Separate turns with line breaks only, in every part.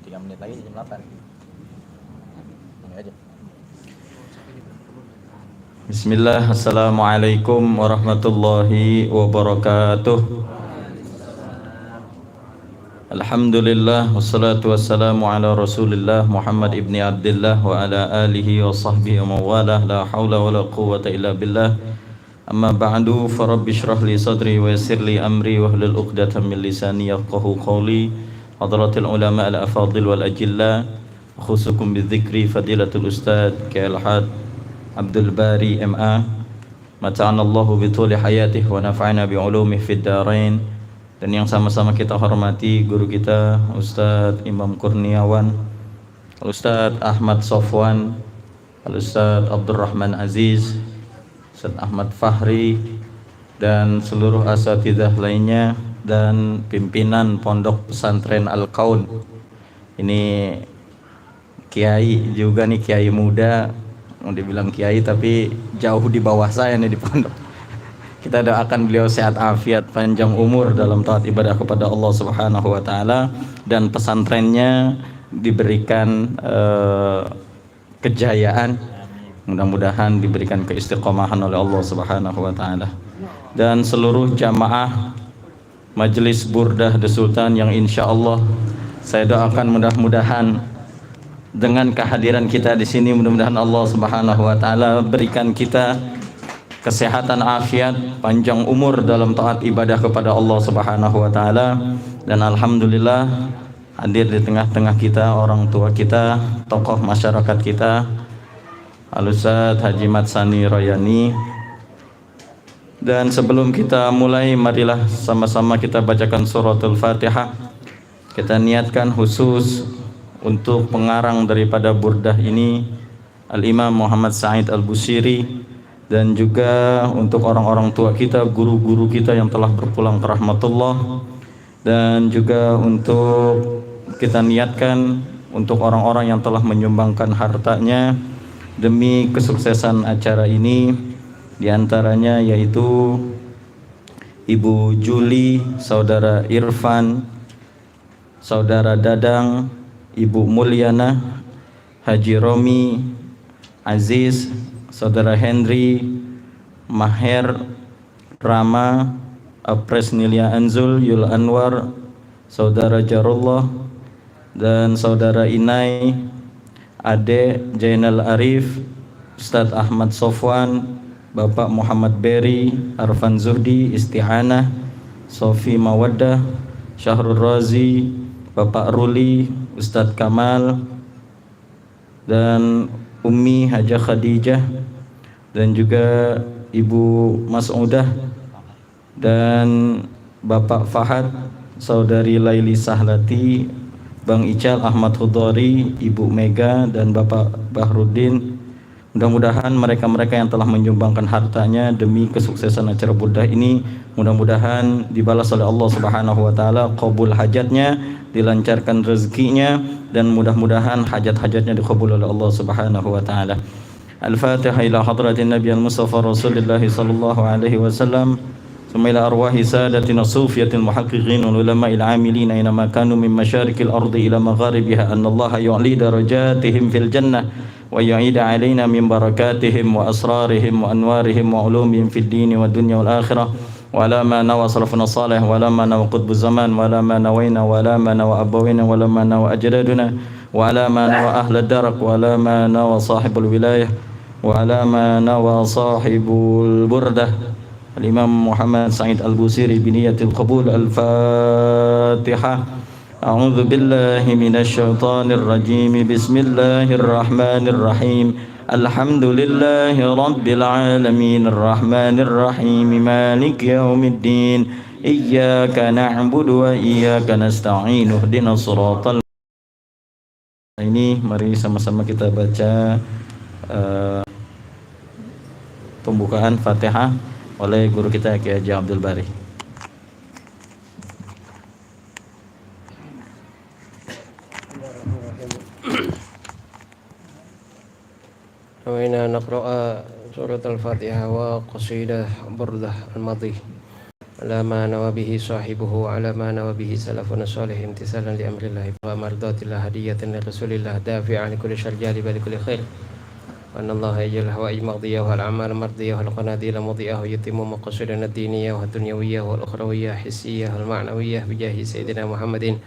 3 menit lagi jam 8. Ini aja. Bismillah, assalamualaikum warahmatullahi wabarakatuh. Alhamdulillah, wassalatu wassalamu ala rasulillah Muhammad ibni Abdullah wa ala alihi wa sahbihi wa mawalah, la hawla wa la quwwata illa billah. Amma ba'du, farabbi syrah li sadri wa yassir li amri wa hlul uqdatan min lisani yafqahu qawli. Hadratil ulama al-afadil wal ajilla, khusukum bidzikri fadilatul ustad K.L.Had Abdul Bari M.A. Mata'anallahu bituli hayatih wa nafa'ana bi'ulumih fid darain. Dan yang sama-sama kita hormati guru kita Ustadz Imam Kurniawan, Ustadz Ahmad Sofwan, Ustadz Abdurrahman Aziz, Ustadz Ahmad Fahri, dan seluruh asatidzah lainnya, dan pimpinan Pondok Pesantren Al-Kaun. Ini kiai juga nih, kiai muda, mau dibilang kiai tapi jauh di bawah saya nih di pondok. Kita doakan beliau sehat afiat, panjang umur dalam taat ibadah kepada Allah Subhanahu wa taala, dan pesantrennya diberikan kejayaan. Mudah-mudahan diberikan keistiqomahan oleh Allah Subhanahu wa taala. Dan seluruh jamaah Majelis Burdah The Sultan yang insyaallah saya doakan mudah-mudahan dengan kehadiran kita di sini, mudah-mudahan Allah Subhanahu wa taala berikan kita kesehatan afiat, panjang umur dalam taat ibadah kepada Allah Subhanahu wa taala. Dan alhamdulillah hadir di tengah-tengah kita orang tua kita, tokoh masyarakat kita, Al-Ustadz Haji Mat Sani Royani. Dan sebelum kita mulai, marilah sama-sama kita bacakan suratul Fatihah. Kita niatkan khusus untuk pengarang daripada burdah ini, Al-Imam Muhammad Sa'id Al-Busiri, dan juga untuk orang-orang tua kita, guru-guru kita yang telah berpulang ke rahmatullah, dan juga untuk kita niatkan untuk orang-orang yang telah menyumbangkan hartanya demi kesuksesan acara ini, diantaranya yaitu Ibu Juli, Saudara Irfan, Saudara Dadang, Ibu Mulyana, Haji Romi, Aziz, Saudara Henry, Maher, Rama, Apres Nilia Anzul, Yul Anwar, Saudara Jarullah, dan Saudara Inai, Ade Jainal Arif, Ustadz Ahmad Sofwan, Bapak Muhammad Beri, Arfan Zuhdi, Isti'anah, Sofi Mawaddah, Syahrul Razi, Bapak Ruli, Ustadz Kamal, dan Ummi Hajah Khadijah, dan juga Ibu Mas'udah, dan Bapak Fahad, Saudari Laili Sahlati, Bang Ical Ahmad Hudori, Ibu Mega, dan Bapak Bahruddin. Mudah-mudahan mereka-mereka yang telah menyumbangkan hartanya demi kesuksesan acara burdah ini, mudah-mudahan dibalas oleh Allah Subhanahu wa taala, qabul hajatnya, dilancarkan rezekinya, dan mudah-mudahan hajat-hajatnya dikabul oleh Allah Subhanahu wa taala. Al-Fatihah ila hadratin Nabi al-Mustafa Rasulullah sallallahu alaihi wasallam, thumma ila arwahi sadatina sufiyatil muhaqqiqin wal ulama il amilin aina ma kanu min masyarikil ardi ila magharibiha, anna Allah yu'li darajatihim fil jannah wa yu'ida alaina min barakatihim wa asrarihim wa anwarihim wa ulumihim fid din wa dunya wal akhirah. ولا ما نوى صرفنا الصالح ولا ما نوى قطب الزمان ولا ما نوينا ولا ما نوى أبوينا ولا ما نوى أجدادنا ولا ما نوى أهل الدرك ولا ما نوى صاحب الولاية ولا ما نوى صاحب البردة الإمام محمد سعيد البوسيري بنية القبول. الفاتحة. أعوذ بالله من الشيطان الرجيم. بسم الله الرحمن الرحيم. الحمد لله رب العالمين الرحمن الرحيم مالك يوم الدين إياك نعبد وإياك نستعين اهدنا الصراط. Ini mari sama-sama kita baca pembukaan Fatihah oleh guru kita Kiai Haji Abdul Bari.
Nawaiنا naqra'a surat al-Fatihah wa qasidah burdah al-madhi. على ما نوى به صاحبه وعلى ما نوى به سلفنا الصالح امتثالا لأمر الله ومرضات الله هدية لرسول الله دافعا عن كل شر جالبا لكل خير وأن الله يجعل الهوائج مقضية والأعمال مرضية والقناديل مضيئة ويتم مقاصدنا الدينية والدنيوية والأخروية الحسية والمعنوية بجاه سيدنا محمد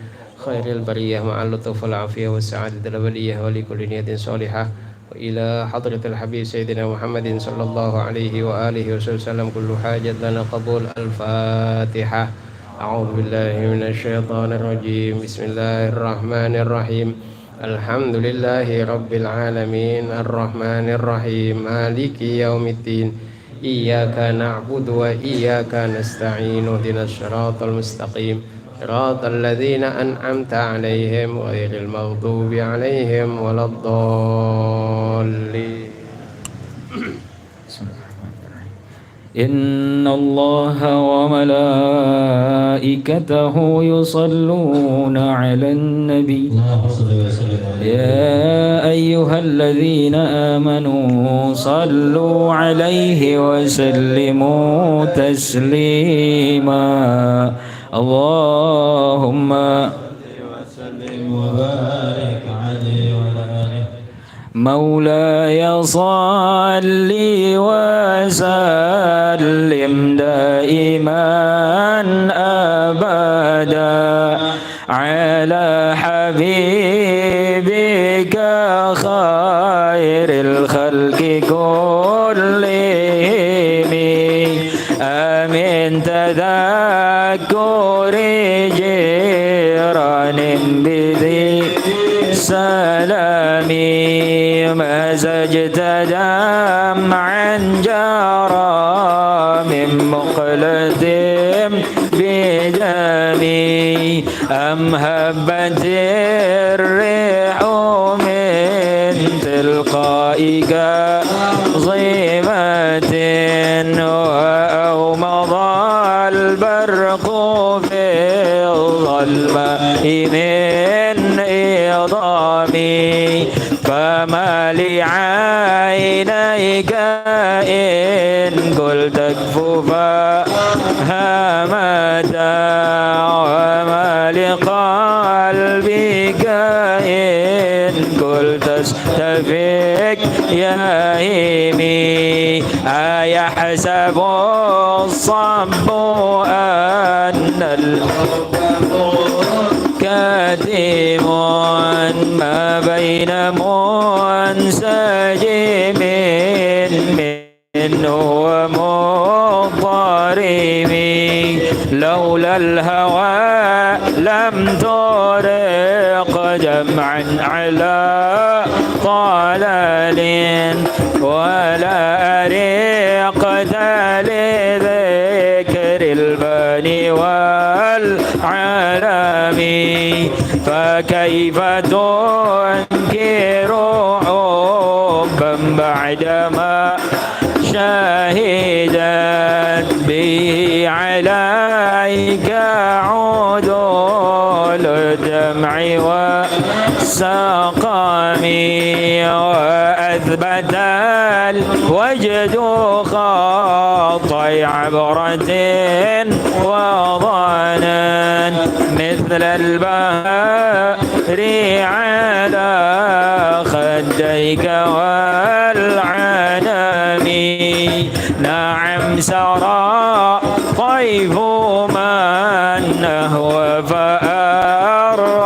خير البرية مع اللطف والعافية والسعادة الأبدية ولكل نية صالحة وإلى حضرة الحبيب سيدنا محمد صلى الله عليه وآله وسلم كل حاجة لنا قبول. الفاتحة. أعوذ بالله من الشيطان الرجيم. بسم الله الرحمن الرحيم. الحمد لله رب العالمين الرحمن الرحيم مالك يوم الدين إياك نعبد وإياك نستعين اهدنا الصراط المستقيم صراط الذين أنعمت عليهم غير المغضوب عليهم ولا الضالين.
إن الله وملائكته يصلون على النبي يا أيها الذين آمنوا صلوا عليه وسلموا تسليما. اللهم وسلم وبارك عليه وعلى آله مولاي صل وسلم دائما أبدا على حبيبك خير الخلق كلهم. آمين تذكر جيران بذي سلامي مزجت دمعا جرى من مقلة بدمي أم هبت الريح من تلقاء كظيمة وأومض البرق في الظلماء من إضامي فما لعينيك إن قلت اكففا همتا وما لقلبك إن قلت استفك يا هيمي. أيحسب الصب أن الحب كاتم ما بين منسجم منه ومضطرب لولا الهوى لم ترق جمعا على طلال ولا أرقت لذكر البني والعالم فكيف تنكر حبا بعدما شهدت به عليك عدول الدمع والسقم وأثبت الوجد خطي عبرة وضنا مثل البهر على خديك والعنم. نعم سرى طيف من نهوى فأرقني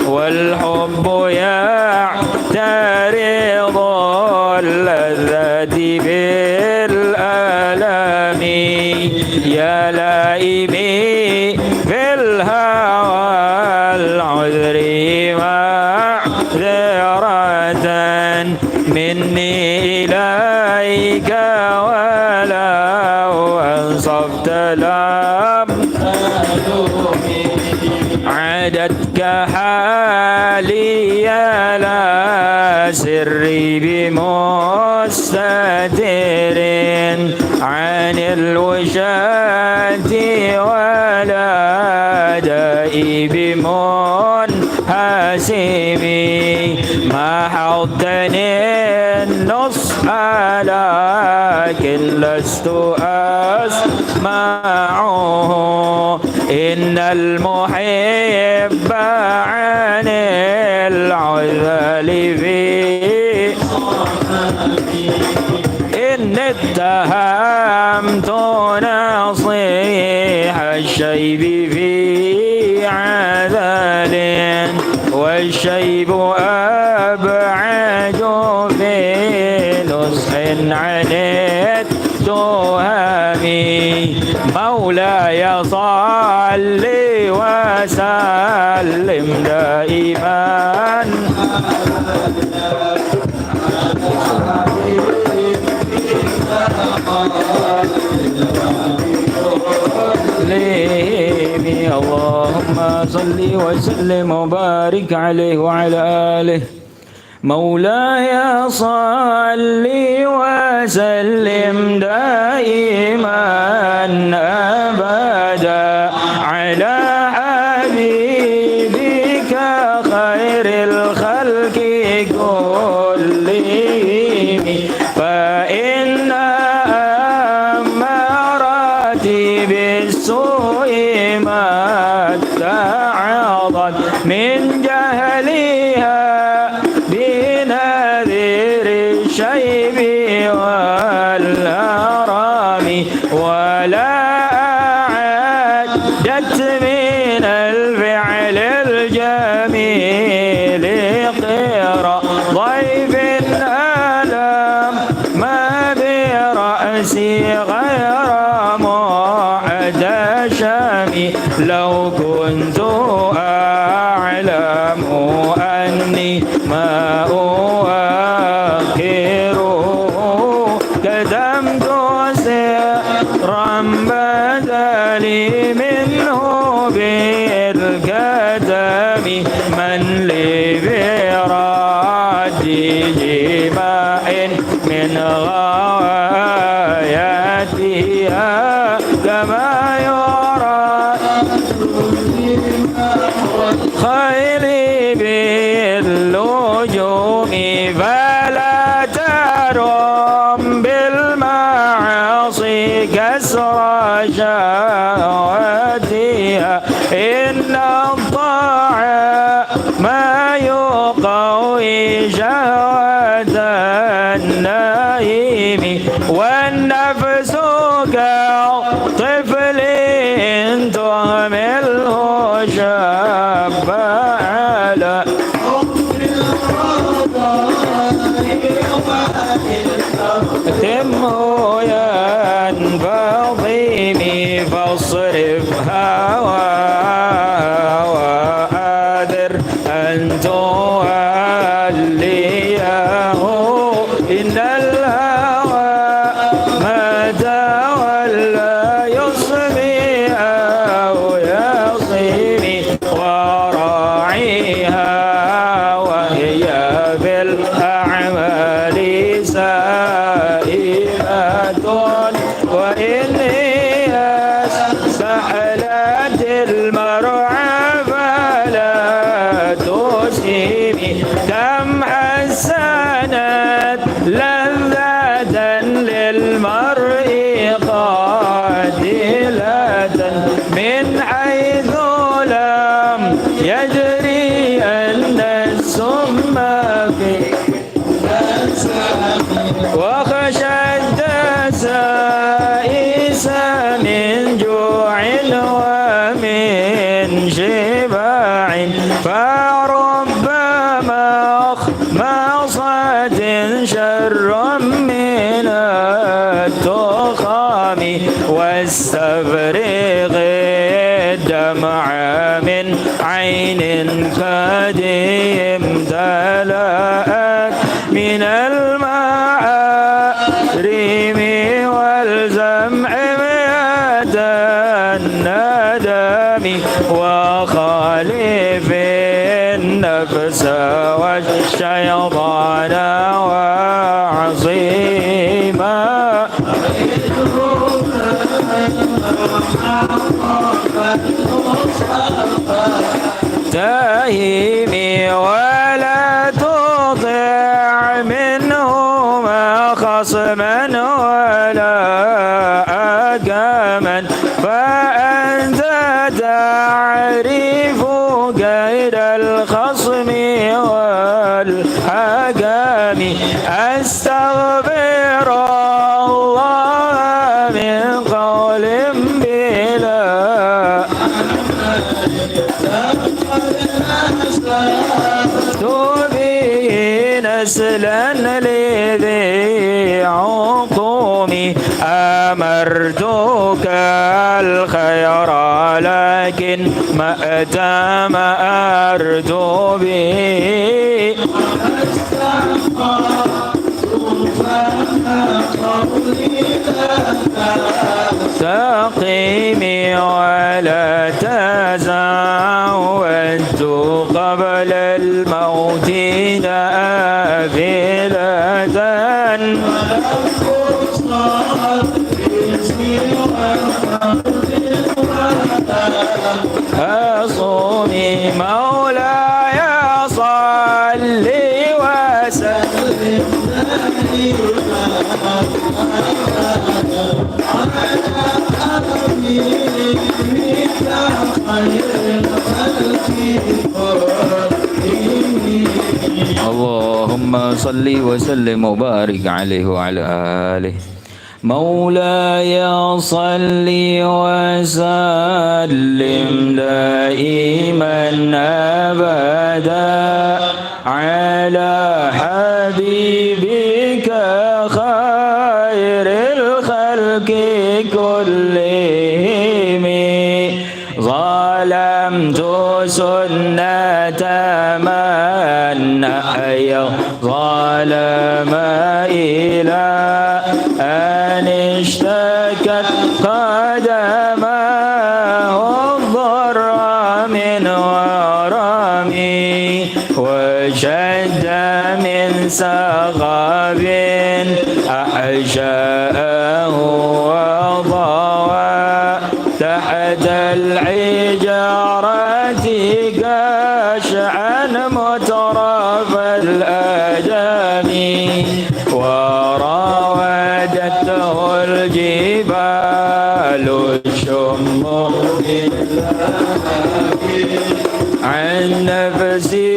والحب يعترض اللذات بالألم يا لائمي في الهوى العذر معذرة مني إليك ولو أنصفت لم عدتك حالي لا سري بمستتر عن الوشاة ولا دائي بمنحسب ما حضني النص لكن لست أسمعه. إن المحب عن العذل فيه إن اتهمت نصيح الشيب في عذل والشيب أبعد في نصح عن التهم. مولاي صل وسلم دائما اللهم صل وسلم وبارك عليه وعلى آله. مولاي صل وسلم دائما أبدا على حبيبك خير الخلق كلهم. فإن أماراتي بالسوء ما اتعظت من جهلها بنذير الشيب والهرم. ولا أعدت من الفعل الجميل قرى ضيف ألم ما برأسي غير معتشم. لو كنت أعلم أني ما أوقره كتمت سرا بدلي منه بالكتم. من لي براد جماع من غواياتها كما يرى خيري باللجوم. فلا ترم بالمعاصي كسر شهواتها. إن الطاعة ما يقوي شهوة النائم. والنفس كالطفل إن تهمله شاب على تمه ينفضي. فاصرف هواها وآذر أن توليه. إن الهوى ما تولى يصبي أو يصيب وراعيها وهي بالأعمال سائمة. وإن هي سألت المرعى فلا تسيب. كم حسنت لذة للمرء قاتلة من حيث لم يدري أن السم في وخشى الدسائس من جوع ومن شبع. فربما مخمصة شر من التخام. واستفرغ الدمع من عين قد امتلأت من المعارم. والزم عمية الندم. وخالف النفس والشيطان وعصيما. تهيمي ولا تطع منهما شديد الخصم والحكم أستغفر الله من قول بلا به نسلا لذي عقوم أمرتك الخير لكن ما أتم أرجو به تقيمي ولا تزودت قبل الموت نافلة أصومي مولاي صلي وسلم اللهم صل وسلم وبارك عليه وعلى آله مولاي صل وسلم دائما أبدا على حبيبك خير الخلق كلهم ظلمت سنة من أحيا ظلم إلى أن اشتكت قدماه الضر من ورمي وشد من سغب أحشاه وضوى تحت الحجارة كشعا مترف الأجام وراودته الجبال الشم عن نفسه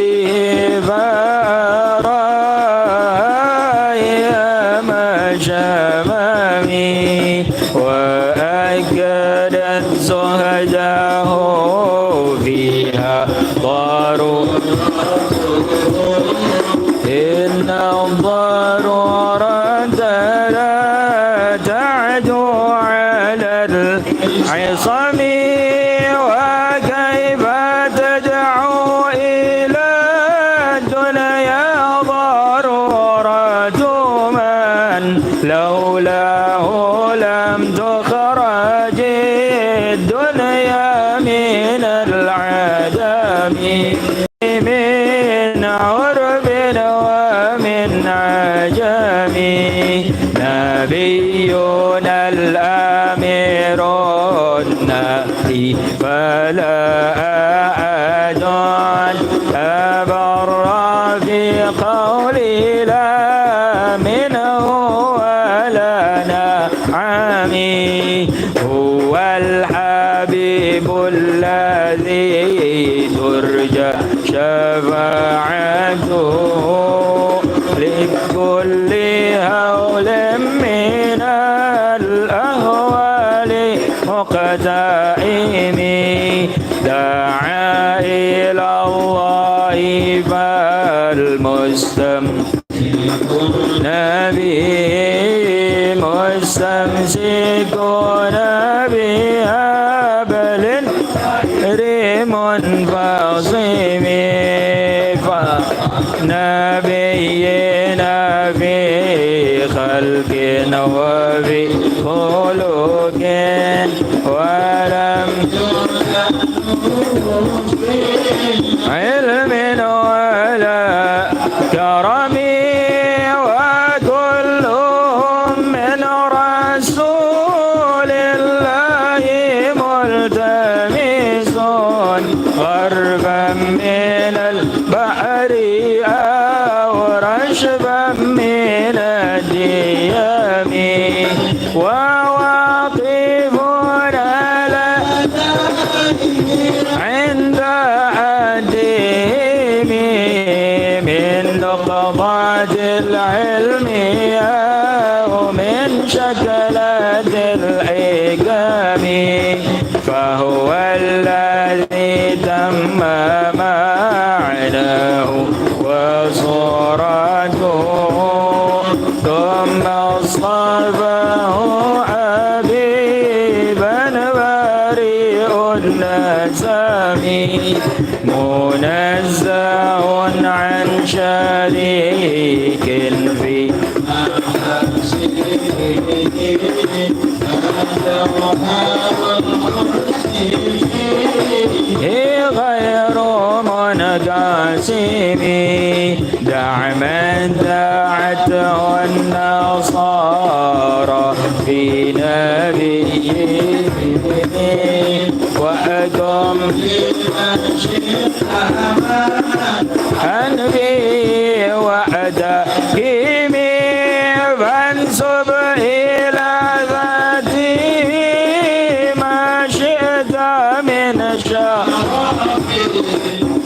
فرايم شمامي وأكدت زهده فيها ضرورة إن الضرورة لا تعدو على العصم وكيف تدعو إلى الدنيا ضرورة من لولاه لم تخرج الدنيا من العدم من عرب ومن عجم نبينا الأمير النبي فلا أحد أبر في قولي لا منه ولا نعمي هو الحبيب الذي ترجى شفاعته لكل هول من الأهوال مقتائم دعا إلى الله فالمستمسكون به مستمسكون بهبل منفصم فنبينا في خلق وفي خلق ولم علم ولا كرم وكلهم من رسول الله ملتمسون غربا من البحر أو رشبا من الديام وواقفون عند حد العلم أو من شكلات الحكم فهو الذي تم معناه وصورته ثم اصطفاه حبيبا بريء النسم منزه عن شريك في غير منقسم دع من دعته النصارى في نبيه وأكم أنبي وأدهم فانسب إلى ذاته ما شئت من شر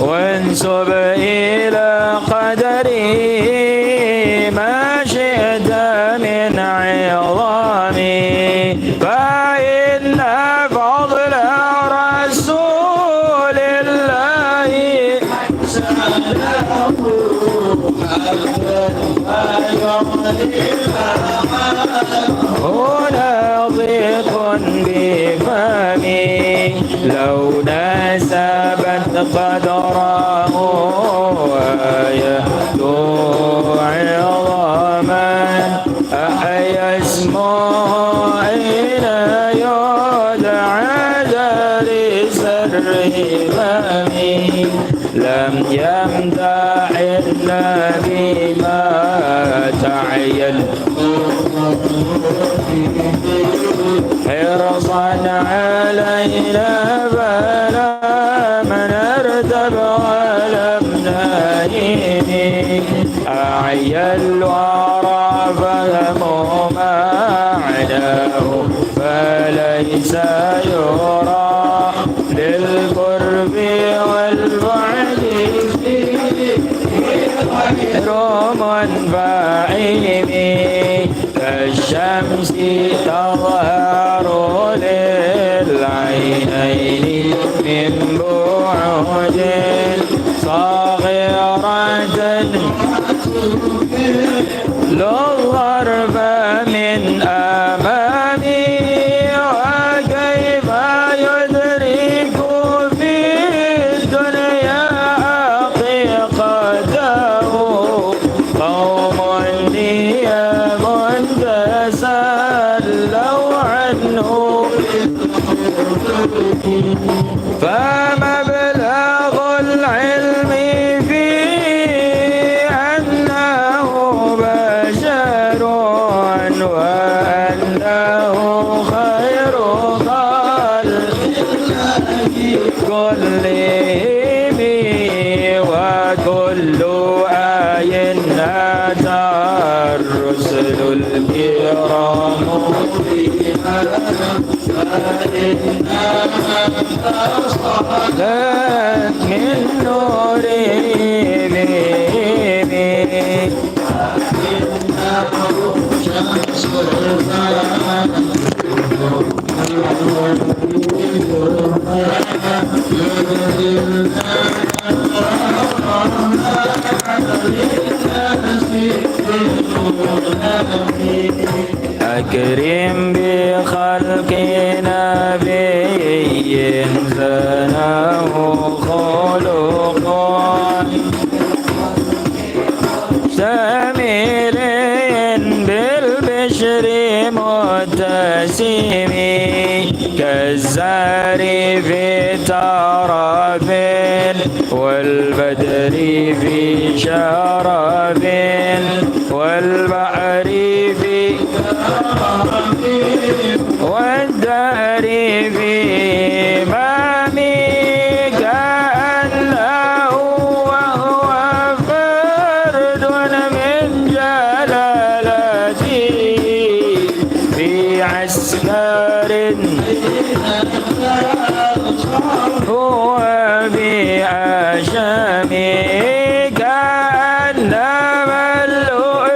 وانسب إلى قدره ما شئت من عظام فإن فضل رسول الله هنا ضيق بفمي لو نسبت قدره آية عظاما أحيا اسمه حين يدعى لسره فمي لم يمدح النبي ما تعين حرصا علينا فلا من ارتب ولم نهين أعيا الورى فهموا معناه فليس يرى للقرب والبعد غير منفعم كالشمس تظهر للعينين من بعد صغيرة للظرف من أمامي وكيف يدرك في الدنيا حقيقته قوم نيام تسلوا عنه فمبلغ العلم فيه أنه بشر وأنه خير خلق كلهم وكل آي أتى الرسل الكرام فيها من نورهم شمس أكرم بخلق نبي زناه خلقا سمير بالبشر متسم كالزهر في ترف والبدر في شرف والبحر في والدهر في إمامي كأنه وهو فرد من جلالته في عسكر هو بأشامي كأنما اللؤلؤ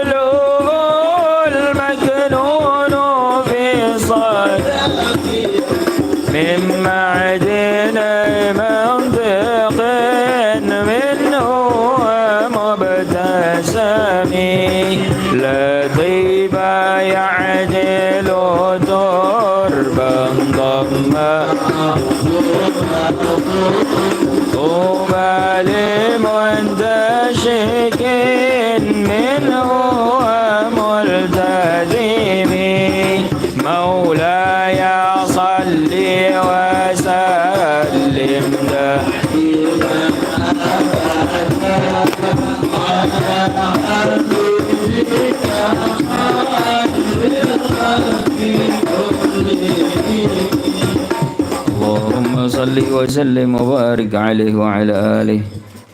صل وسلم وبارك عليه وعلى آله.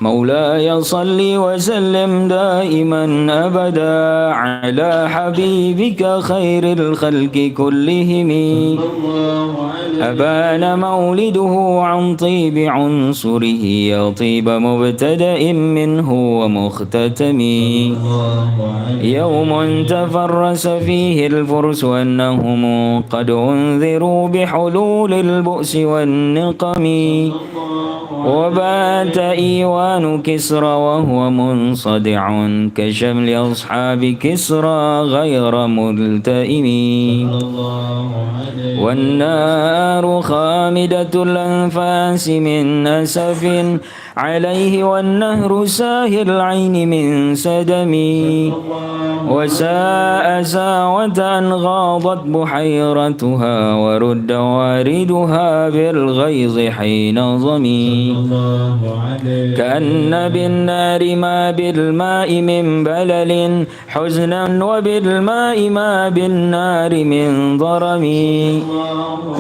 مولاي صل وسلم دائما أبدا على حبيبك خير الخلق كلهم. أبان مولده عن طيب عنصره يا طيب مبتدأ منه ومختتم. يوم تفرس فيه الفرس أنهم قد أنذروا بحلول البؤس والنقم. وبات إيوان كسرى وهو منصدع كشمل أصحاب كسرى غير ملتئم. والنار خامدة الأنفاس من أسف عليه والنهر ساهي العين من سدم. وساء ساوة أن غاضت بحيرتها ورد واردها بالغيظ حين ظمي. كأن بالنار ما بالماء من بلل حزنا وبالماء ما بالنار من ضرم.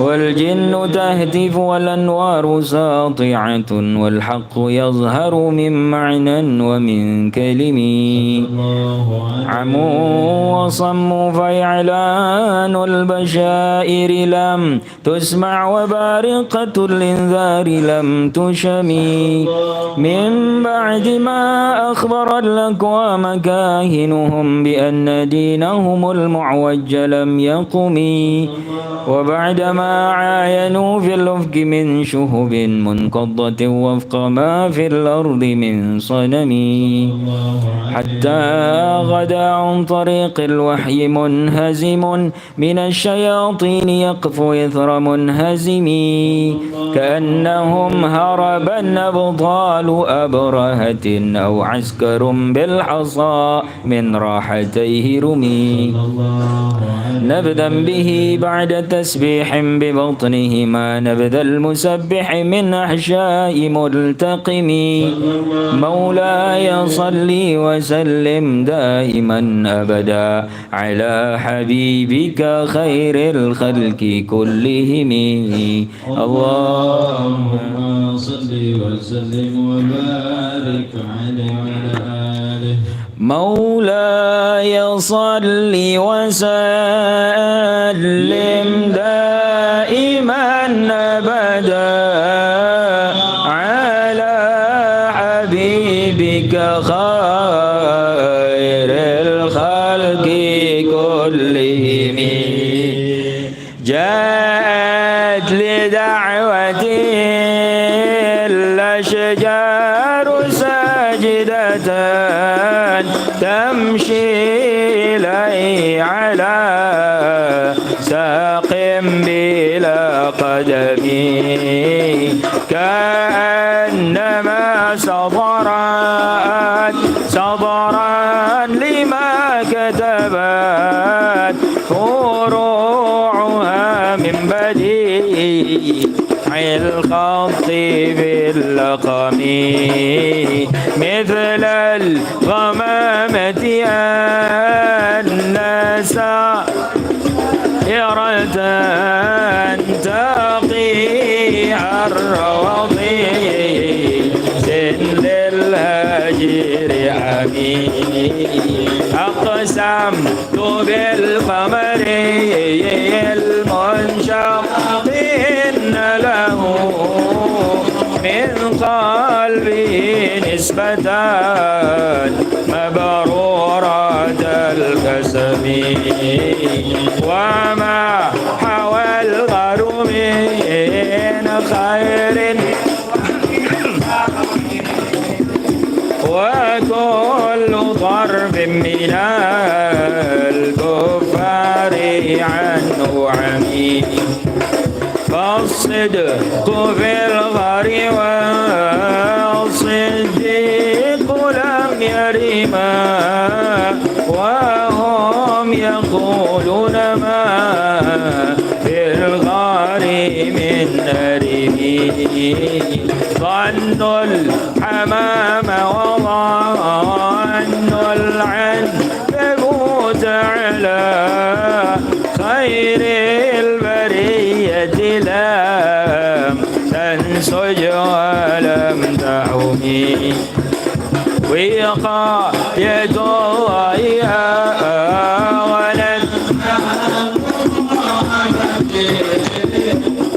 والجن تهتف والأنوار ساطعة والحق يظهر من معنى ومن كلم. عموا وصموا فإعلان البشائر لم تسمع وبارقة الإنذار لم تشمي. من بعد ما أخبر الأكوام كاهنهم بأن دينهم المعوج لم يقم. وبعدما عاينوا في الأفق من شهب منقضة وفق ما في الأرض من صنم. حتى غدا عن طريق الوحي منهزم من الشياطين يقف إثر منهزم. كأنهم هربا أبطال أبرهة أو عسكر بالحصى من راحتيه رمي. نبذا به بعد تسبيح ببطنه ما نبذ المسبح من أحشاء ملتقم. مولاي صل وسلم دائما أبدا على حبيبك خير الخلق كلهم. اللهم صل وسلم وبارك عليه وعلى آله. مولاي صل وسلم دائما أبدا على حبيبك خير الخلق كلهم. جاءت لدعوتي الأشجار ساجدة تمشي لي على ساق بلا قدم. كأنما صدرا لما كتبت فروعها من بديع الخط باللقم. مثل الغمامة الناس يرة تقي الروضي سن الهجر عمي. أقسمت بالقمر المنشق إن له من قلبي نسبة مبرورة الكسب. وما حوى الغر من خير وكل ضرب من الكفار عنه عمي. فالصدق في الغر والصديق لم يرما وهم يقولون ما في الغار من نرمي. ظنوا الحمام وظنوا العنكبوت على خير البرية لم وقاية الله ولد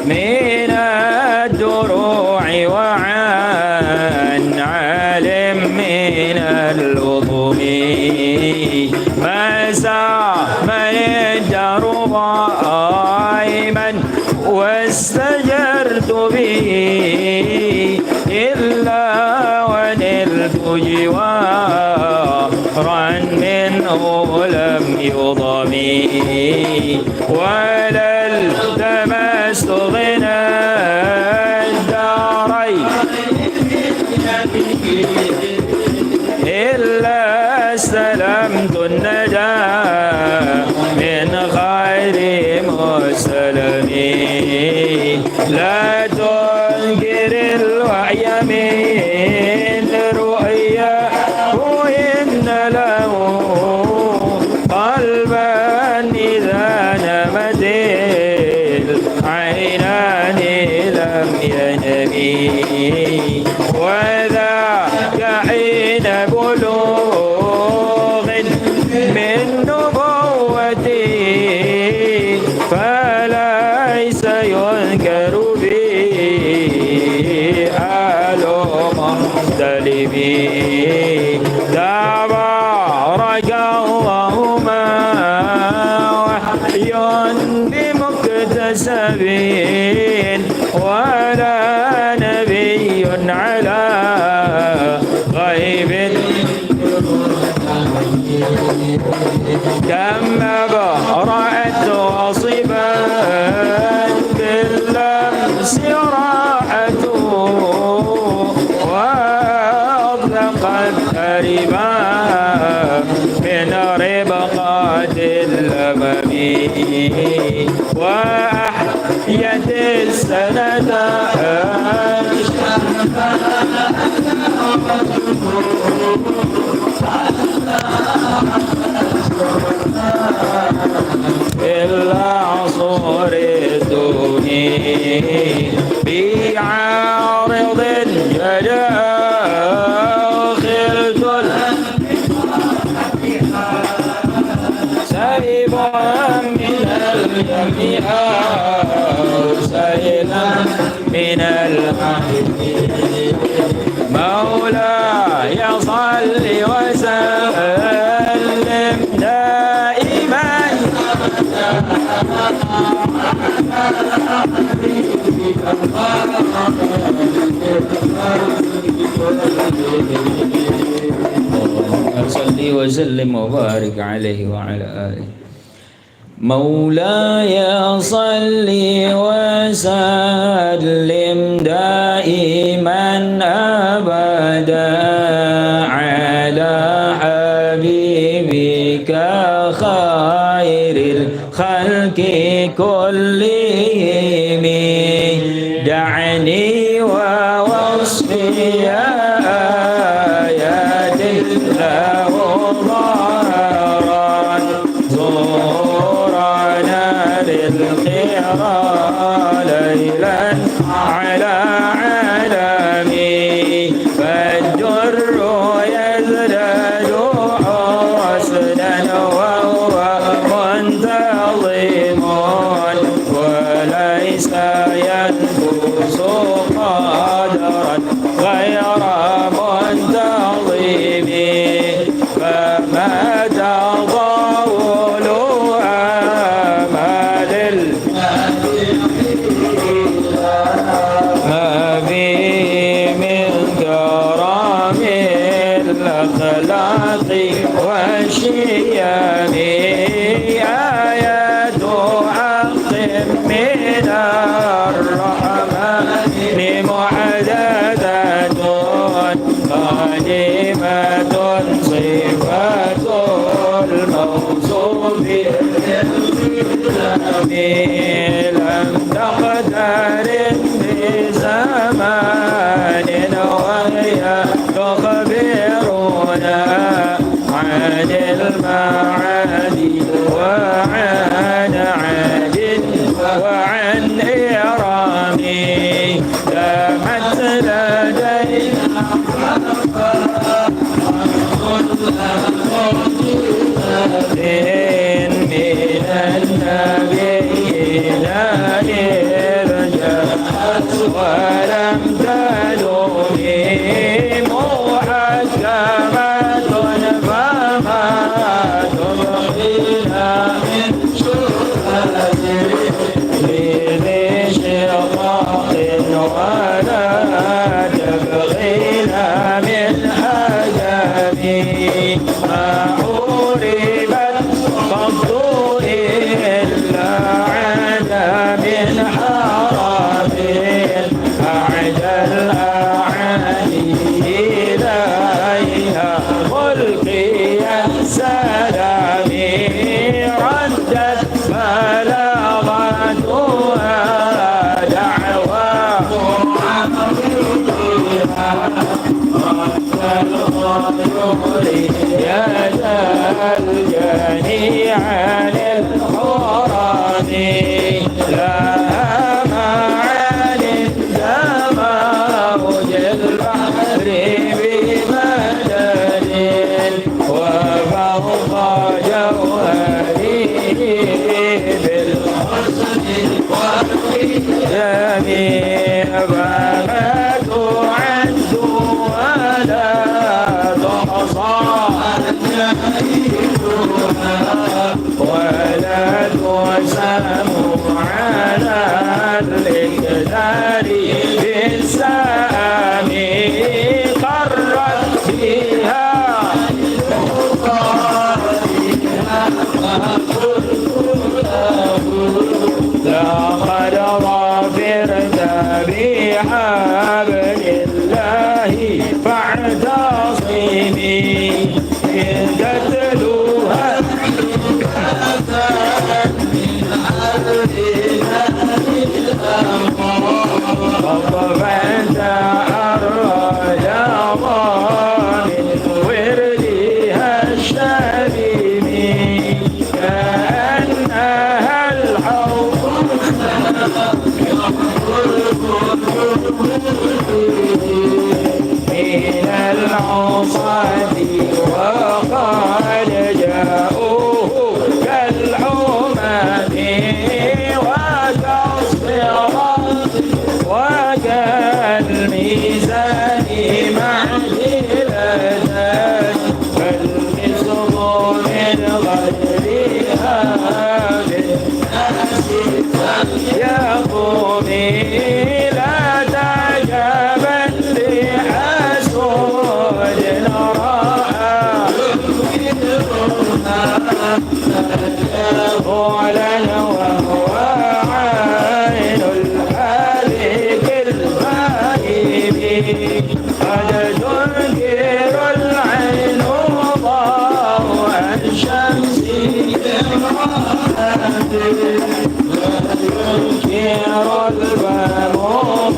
من الدروع وعن عالم من اللطم مسا من الدرب أيمن واستجرت به إلا ونلت جوارا منه لم يضمي ولا التمست غنى الدارين إلا استلمت الندى من خير مسلم لا تنكر الوحي من رؤيا إن له قلبا إذا نمت العينان لم ينمي وذاك حين بلوغ من نبوتي فليس ينكر به آل مختلفين تبارك الله ما وحي بمكتسب ولا نبي على غيب كم برأت وصبا باللمس راحته وأطلقت ربا من ربقات اللمم وأحيت السند بالعصور الدوني بعارض جلاء خلت سيبا من اليم أو سيلا من الحمد مولاي صل وسلم دائما صل وسلم وبارك عليه وعلى آله مولاي صل وسلم دائما أبدا على حبيبك خير الخلق كلهم دعني ووصفي آيات له ظهرا زورنا للخيرى ليلا على عالمي فالجر يزداد حسنا وهو منتظم وليس ينقص قدرا غير منتظم فما تضاول آمال ما فيه من كرم الأخلاق والشيم آيات حق من الرحمن محدثة قديمة صفة الموصوف لم تقترن بزمان وهي تخبرنا عن المعادي وعن عاد وعن إرام دامت لدينا يا ذا الجميع للحرم لا معاني موج البحر بمدد وفوق جوهره بالحسن والقيام فما تعد ولا تحصى ولا تسام على الإكثار بالسام قرت فيها لقد ظفرت بحبل الله فاعتصمي إذ تتلوها فأنت أرجى من وردها الشميم كأنها الحوض من العصاة وقد جاءوه كالحمام وكالصراط وكالميزان معدلة فالمثل من غيرها بالناس يقومي لا تعجبا لحسود رأى فعلا وهو عين الحالك الغائب قد تنكر العين ضوء الشمس ينكر الفم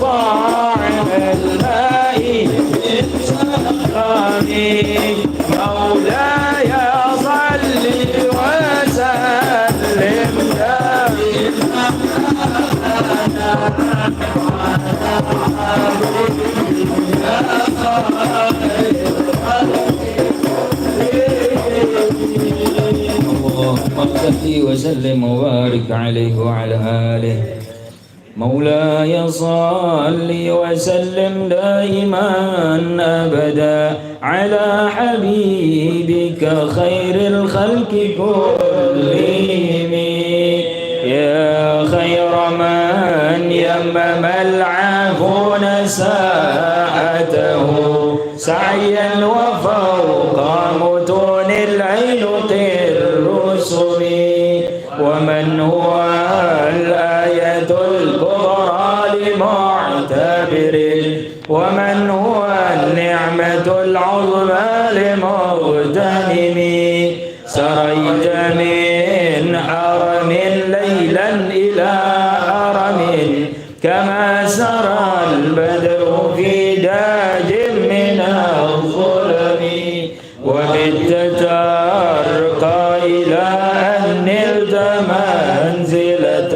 طعم الماء بالسقام مولاي صل وسلم دائما اللهم صل وسلم وبارك عليه وعلى آله مولاي صل وسلم دائما أبدا على حبيبك خير الخلق كلهم يا خير من يمم العافون ساعته سعيا وفوق متون العلق الرسم ومن هو الآية الكبرى لمعتبر ومن هو النعمة العظمى لمغتنم سريت من حرم ليلا إلى حرم كما سرى البدر في داج من الظلم وبت ترقى إلى أن نلت منزلة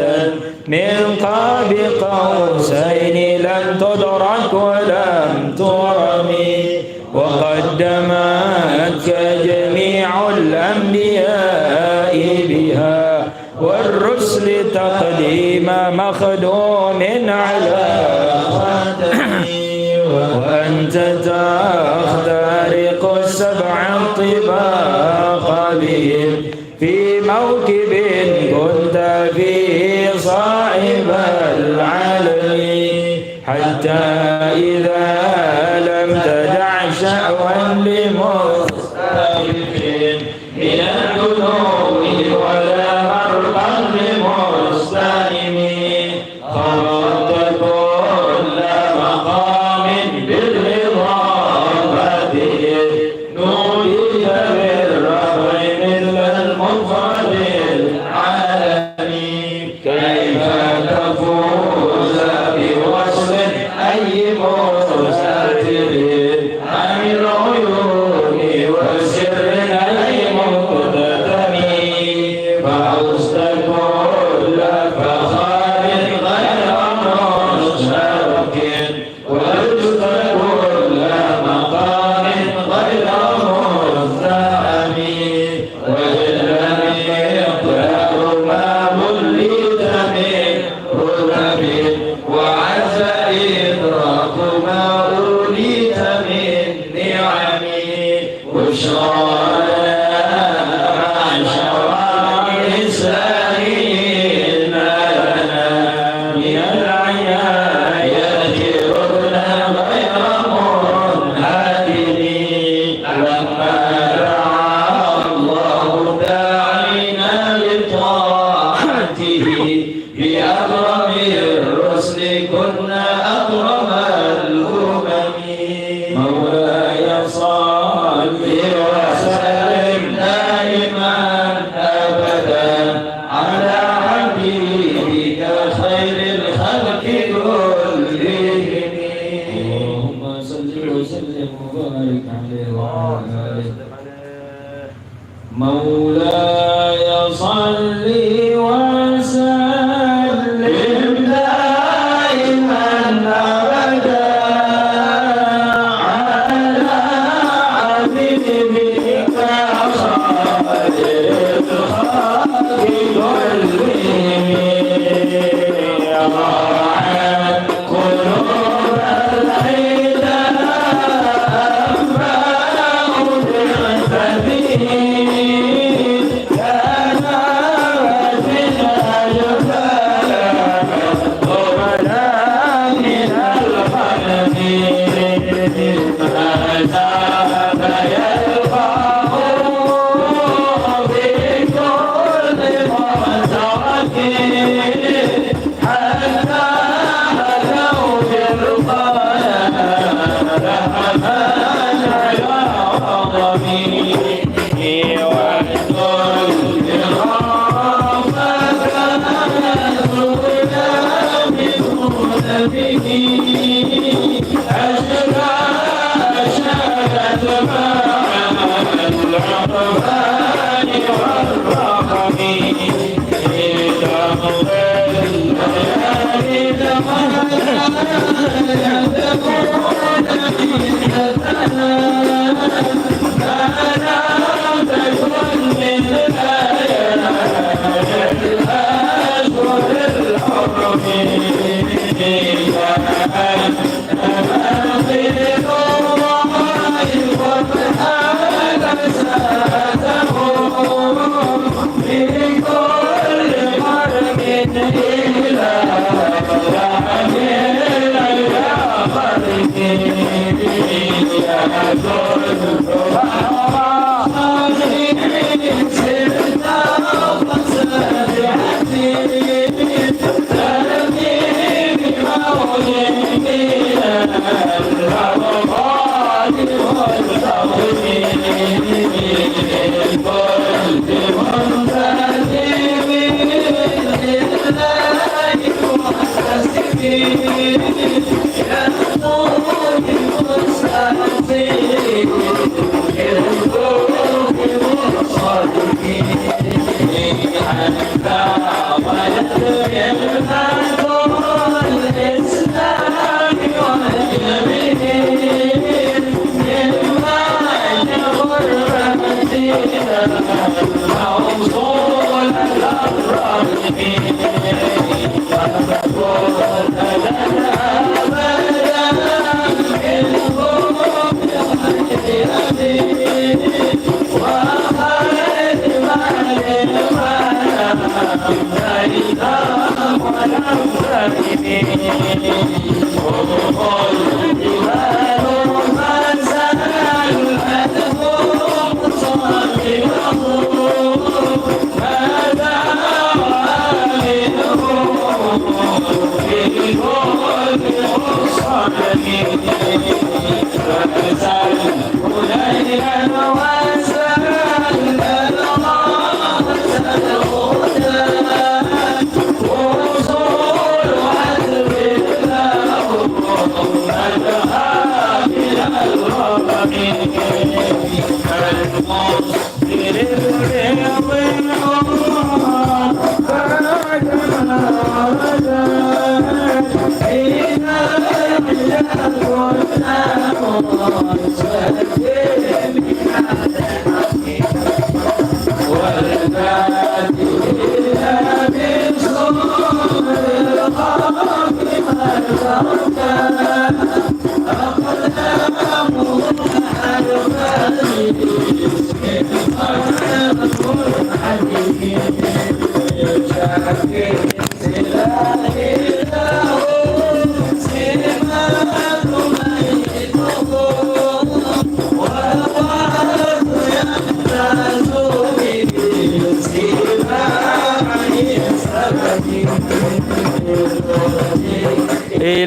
من قاب قوسين لم تدرك ولم ترمي وقدمتك جميع الأنبياء بها والرسل تقديم مخدوم على خاتمي وأنت تخترق السبع الطباق بهم في موكب كنت فيه صاحب العلم حتى إذا لم تدع شأوا لمستخف من الجنوب ولا مرقا لمستلم خرجت كل مقام بالرضا فبه نوديت بالرفع مثل المفرد العالمي كيف تفوز بوصل أي مسافر عن العيون مولاي صل وسلم دائما أبدا على حبيبك خير الخلق كلهم راعى قلوب العدا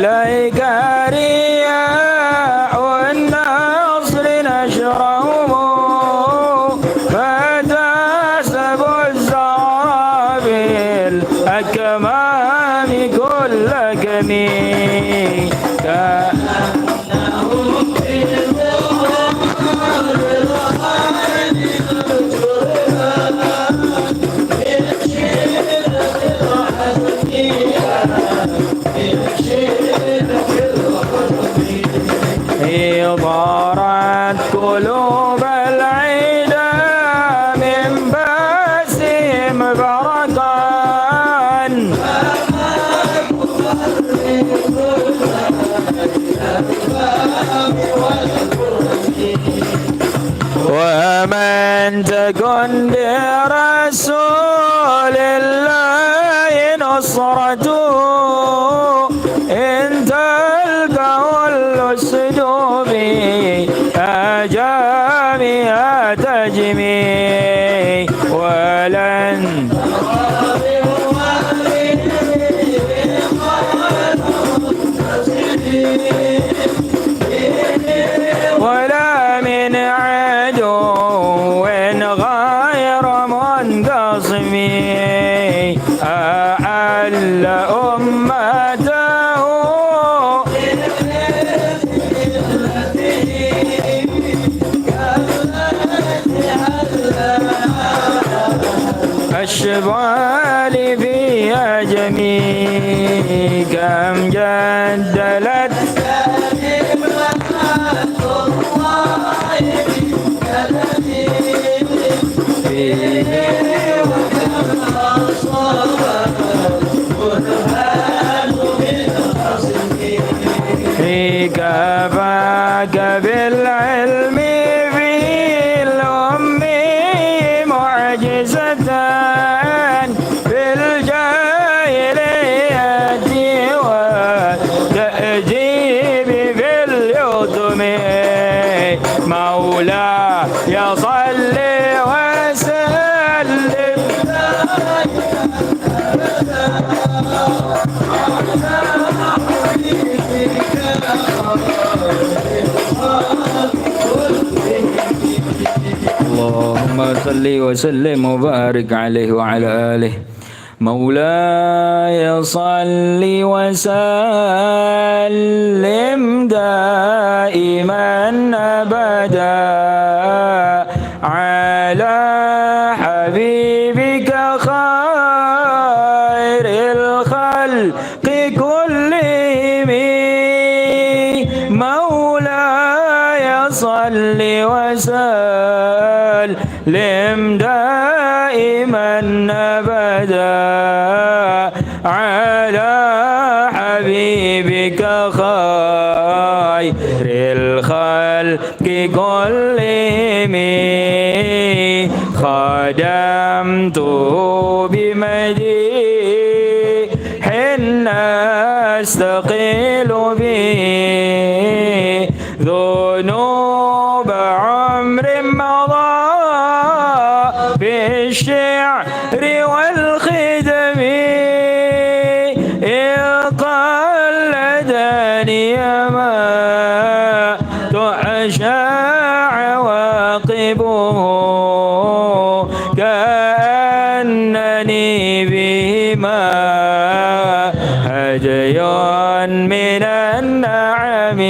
إليك رياح النصر نشرهم فتحسب الزهر بالأكمام كل كمين ضارت قلوب العدا من باسهم برقان ومن تكن برسول الله نصرته إن تلقه الأسد بأجامها تجمي ولن ولا من عدو غير منقسم أعل أمته الشبال فيها جميع كم جدلت كفاك بالعلم في الأم معجزة في الجاهلية والتأديب في اليتم مولاي صل وسلم اللهم صل وسلم وبارك عليه وعلى آله مولاي صل وسلم دائما أبدا على حبيبك خير الخلق كلهم مولاي صل وسلم دائما أبدا على حبيبك خير الخلق كلهم خدمته بمديح أستقيل به ذنوب عمر مضى بالشعر والخدم إذ قلدني ما تعشى عواقبه كأنني بهما هدي من النعم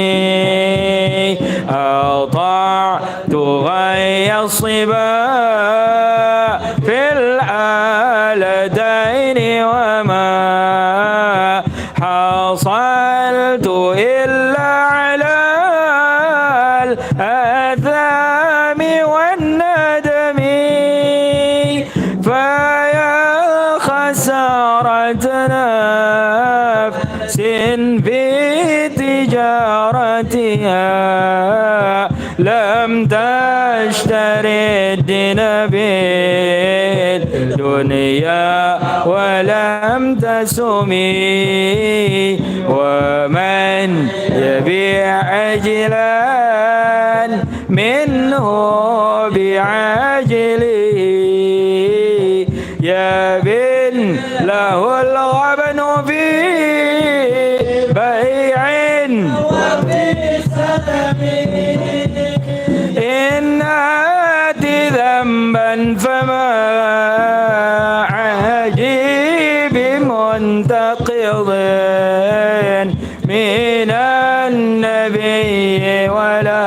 أطعت غي الصبا في الآلتين وما حصلت إلا على الآثام والندم فيا خسارة نفس في تجارتها لم تشتري الدين بالدنيا ولم تسمي ومن يبيع عجلا منه بعاجله يبن له الغبن في بيع فما عجيب منتقض من النبي ولا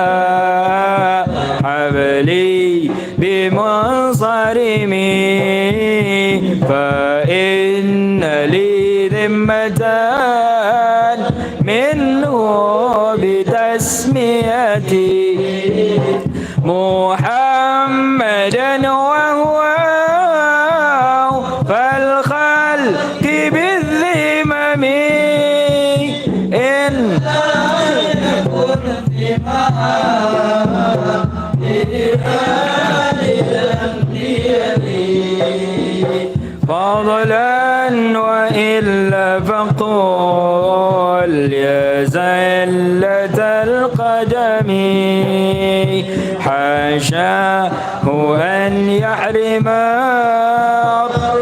حبلي بمنصرم فإن لي ذمة منه بتسميتي محمدا وهو فالخلق بالذمم إن فضلا وإلا فقل يا زلة القدم حاشاه أن يحرم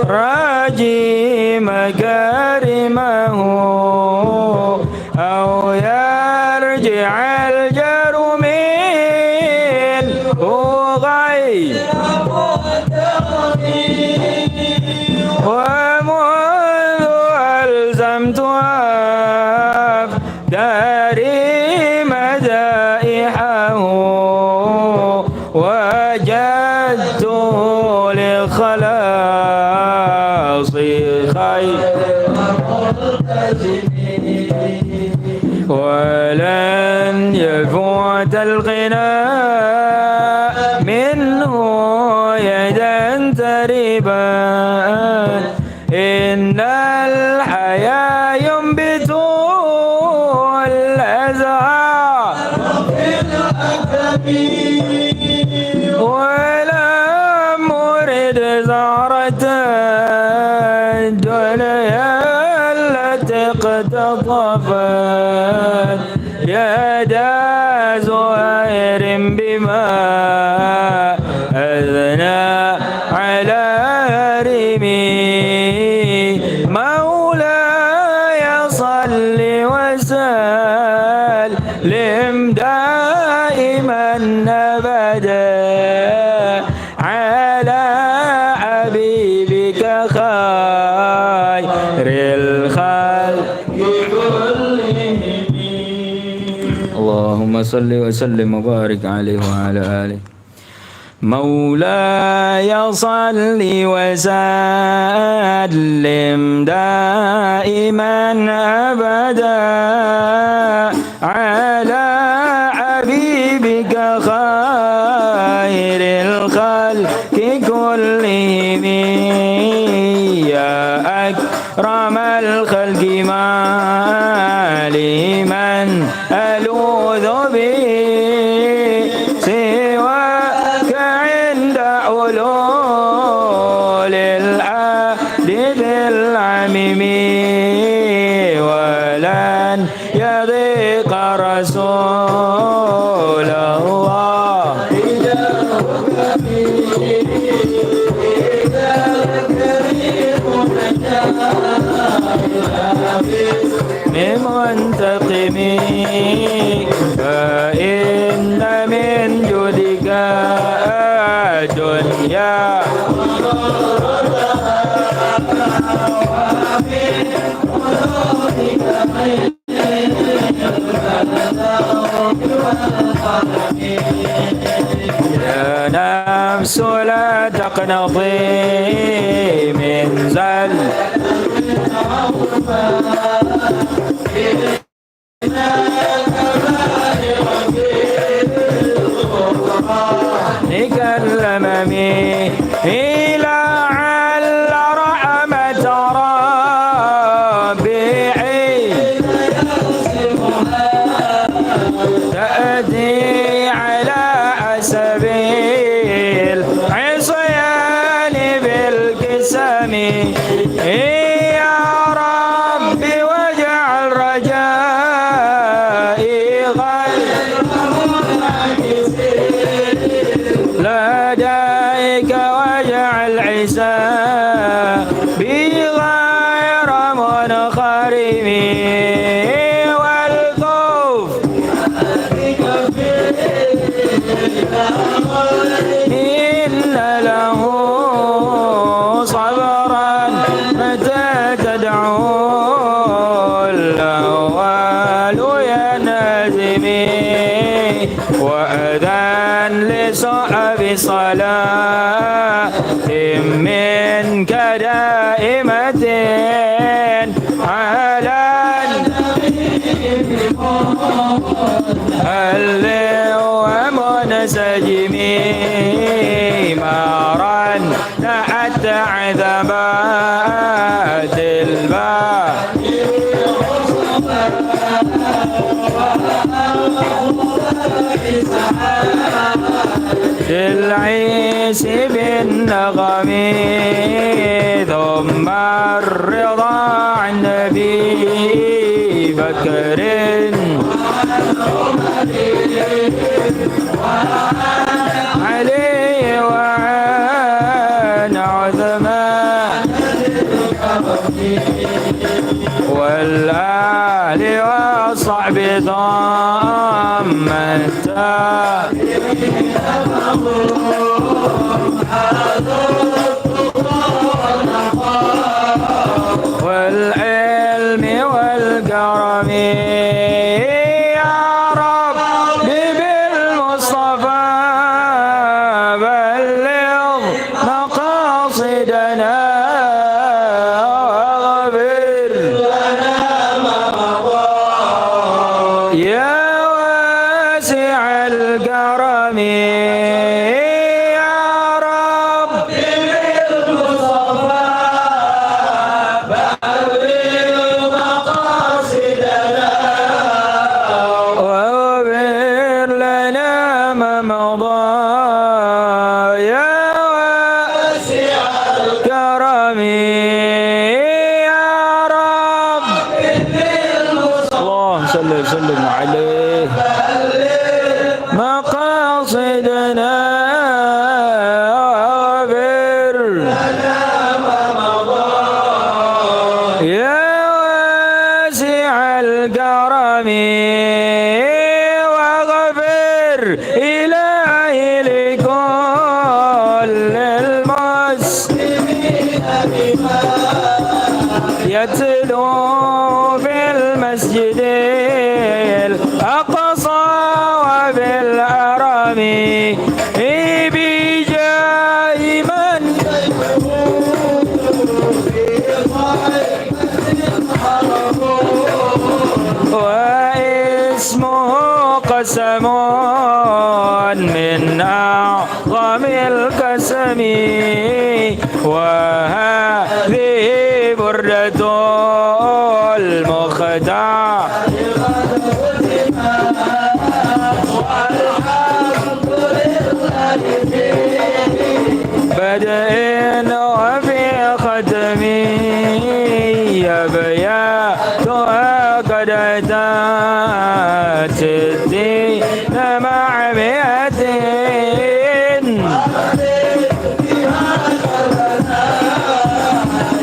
الراجي مكارمه أو يرجع الجر منه غير ومنذ ألزمتها داري مدائحه وجدت لخلاص خير ولن يفوت الغناء منه يدا تربا إن الحياة ينبت الأزهار ولم أرد زهرة الدنيا التي اقتطفت يدا زهير بما أذنى على رمي مولاي صل وسلم دائما أبدا على حبيبك خير الخلق كلهم اللهم صل وسلم وبارك عليه وعلى آله مولاي صل وسلم دائما أبدا على حبيبك خير الخلق كلهم يا أكرم الخلق ما لمن ألوذ به سواك عند علول العدد العميم ولن يضيق رسول الله بمنتقم فإن من جودك الدنيا يا نفس لا تقنطي من زل نكلمني إلى عل رحمة ربيعي تأتي على سبيل عصيان بالقسم يا ربي واجعل رجائي غير لديك واجعل حسابي غير منخرم والخوف إن له لصحب صلاة منك دائمة على هل ومنسجمي مرا تحت عذبات الباب العيس بالنغم ثم الرضا عن نبي بكر علي وعن عثمان والآل والصحب ضم والعلم والكرم يا رب بالمصطفى بلغ مقاصدنا واغفر لنا ما مضى يا واسع الكرم وسلم عليه مقاصدنا وبر يا واسع الكرم واغفر إلهي لكل المسلمين بما يتلو في المسجد الأقصى وبالحرم بجاه من واسمه قسم من أعظم القسم وهذه بردة المختار بدء وفي ختم يبياتها قد أتت الدين مع مئة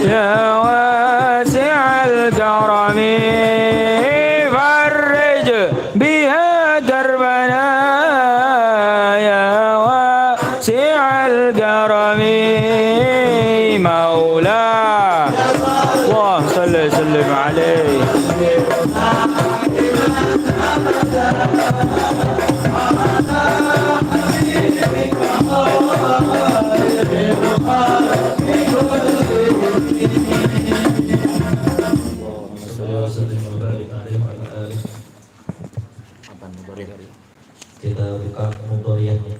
يا واسع الكرم فرج بها دربنا يا واسع الكرم مولاه اللهم صل وسلم عليه
Kita buka mudhari'ahnya.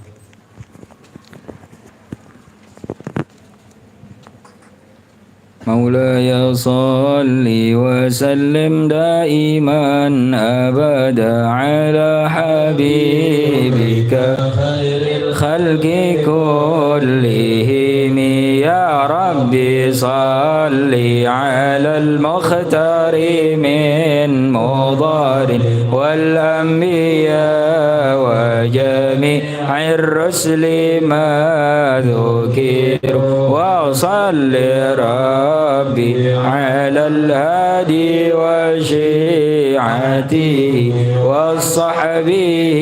مولاي صل وسلم دائما أبدا على حبيبك خير الخلق كلهم يا ربي صل على المختار من مضار والأنبياء وجميع الرسل ما ذكر وصل ربي على الهادي وشيعته وصحبه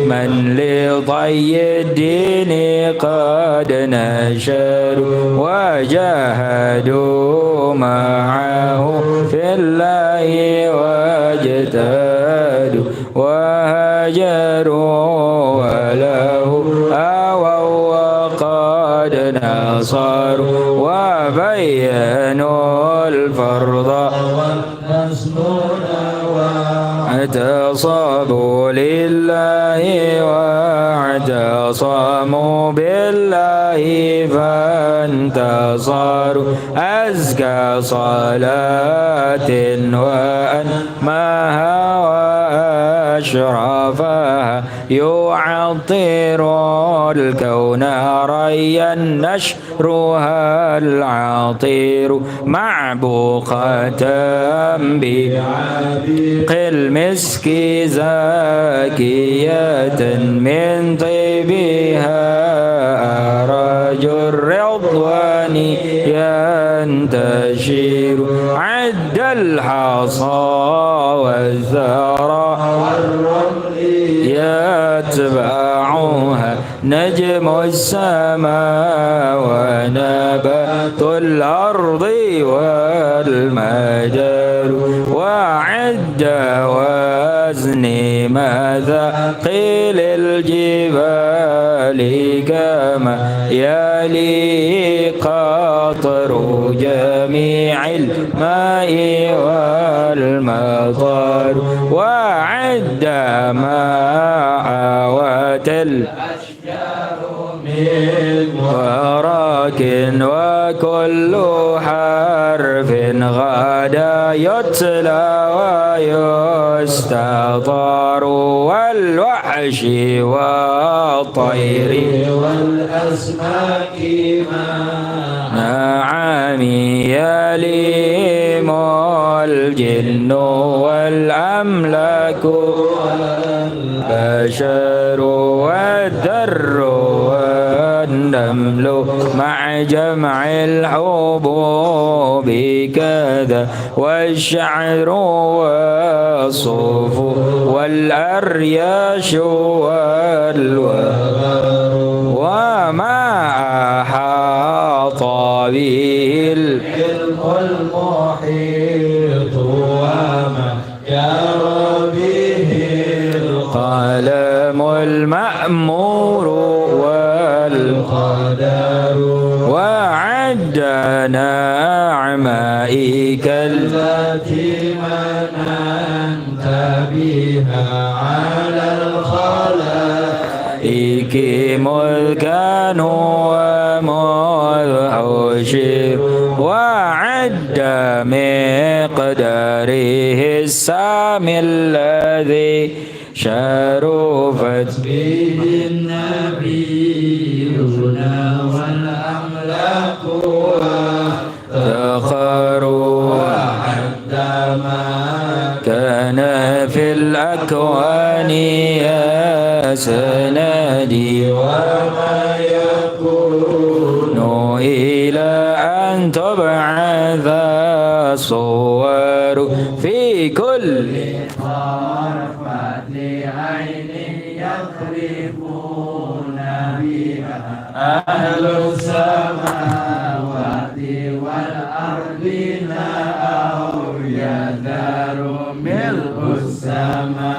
من لطي الدين قد نشروا وجاهدوا معه في الله واجتهدوا وهاجروا وله آووا وقد نصروا وبينوا الفرض اعتصموا لله واعتصموا بالله فانتصروا أزكى صلاة وأنماها وأشرفها يعطر الكون ريا نشرها العطير معبوقة بعبق المسك زاكية من طيبها أرج الرضوان ينتشر عد الحصى والثرى يتبعها نجم السماء ونبات الأرض والمدار وعد وزن مثاقيل الجبال كما يلي قطر جميع الماء والمطر وعد ما عوت الأشجار من وراك وكل حرف غدا يتلى ويستطار والوحش والطير والأسماك نعم يليم الجن والأملاك والبشر والذر والنمل مع جمع الحبوب كذا والشعر والصوف والأرياش والوبر وما أحاط به العلم المحيط وما جرى به القلم المأمور والقدر وعد نعمائك التي مننت بها على الخلائق مذ كانوا ومذ حشر وعد مقداره السامي الذي شرفت به النبيون والأملاك وافتخروا وعد ما كان في الأكوان يا سندي وما يكون إلى أن تبعث الصور في كل عين يقربون بها أهل السماوات والأرض أو يدار ملء السماوات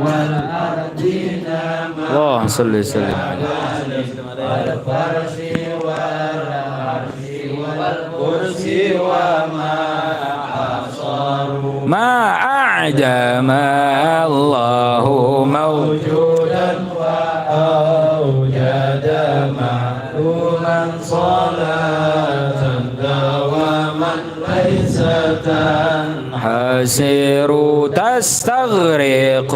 والأرض اللهم صل وسلم على الفرش والعرش والكرسي وما حصروا ما أعدم الله موجودا وأوجد معلوما صلاة دواما ليس تنحسر تستغرق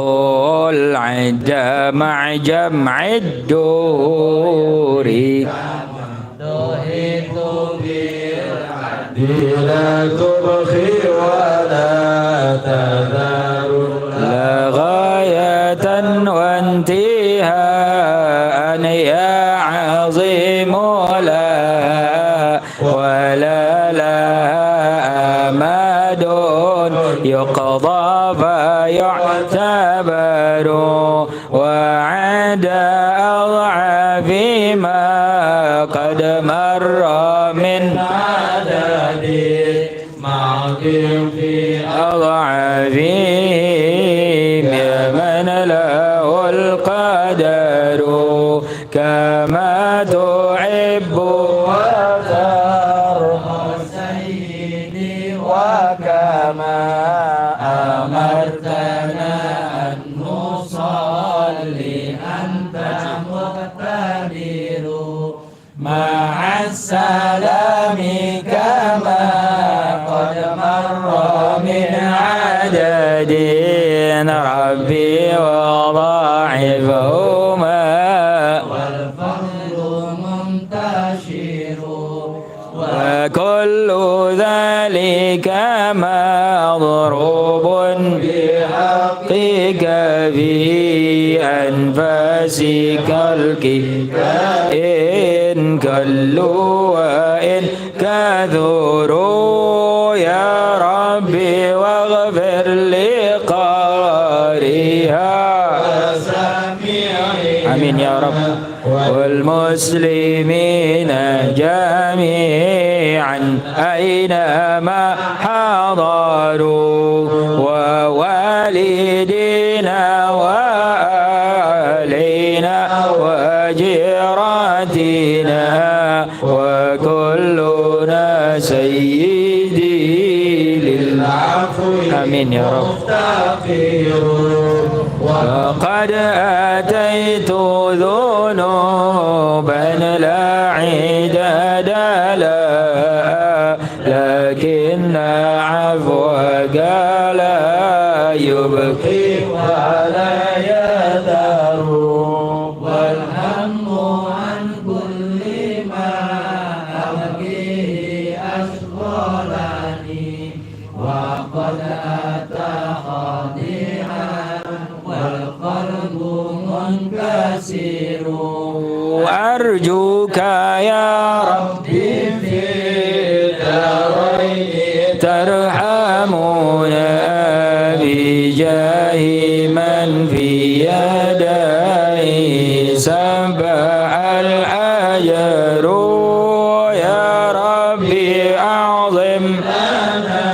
العد مع جمع الدور تحيط بالعد لا تبخي ولا تذر لا غاية وانتهاء يا عظيم لا ولا لا أمد يقضى فيعتبر وعد أضعاف ما قد مر من عدد معقل في أضعافهم يا من له القدر كما تحب
وترضى سيدي وكما أمرتنا أن نصلي أنت مقتدر مع السلام كما قد مر من عدد ربي وضاعفهما والفضل منتشر وكل ذلك مضروب بحقك في أنفاسك إن كلوا وإن كثروا يا ربي واغفر لقارئها آمين يا رب والمسلمين جميعا أينما حضروا ووالدينا وآلينا وجيراتنا وكلنا سيدي للعفو آمين يا رب وقد أتيت ذنوبا لا عدد لها لكن عفوك لا يبقي ولا يذر والهم عن كل ما أبقيه أشغلني وقد أتى خادعا والقلب منكسر أرجوك يا ربي في الدارين ترحمنا بجاه من في يديه سبح الأجر يا ربي أعظم لنا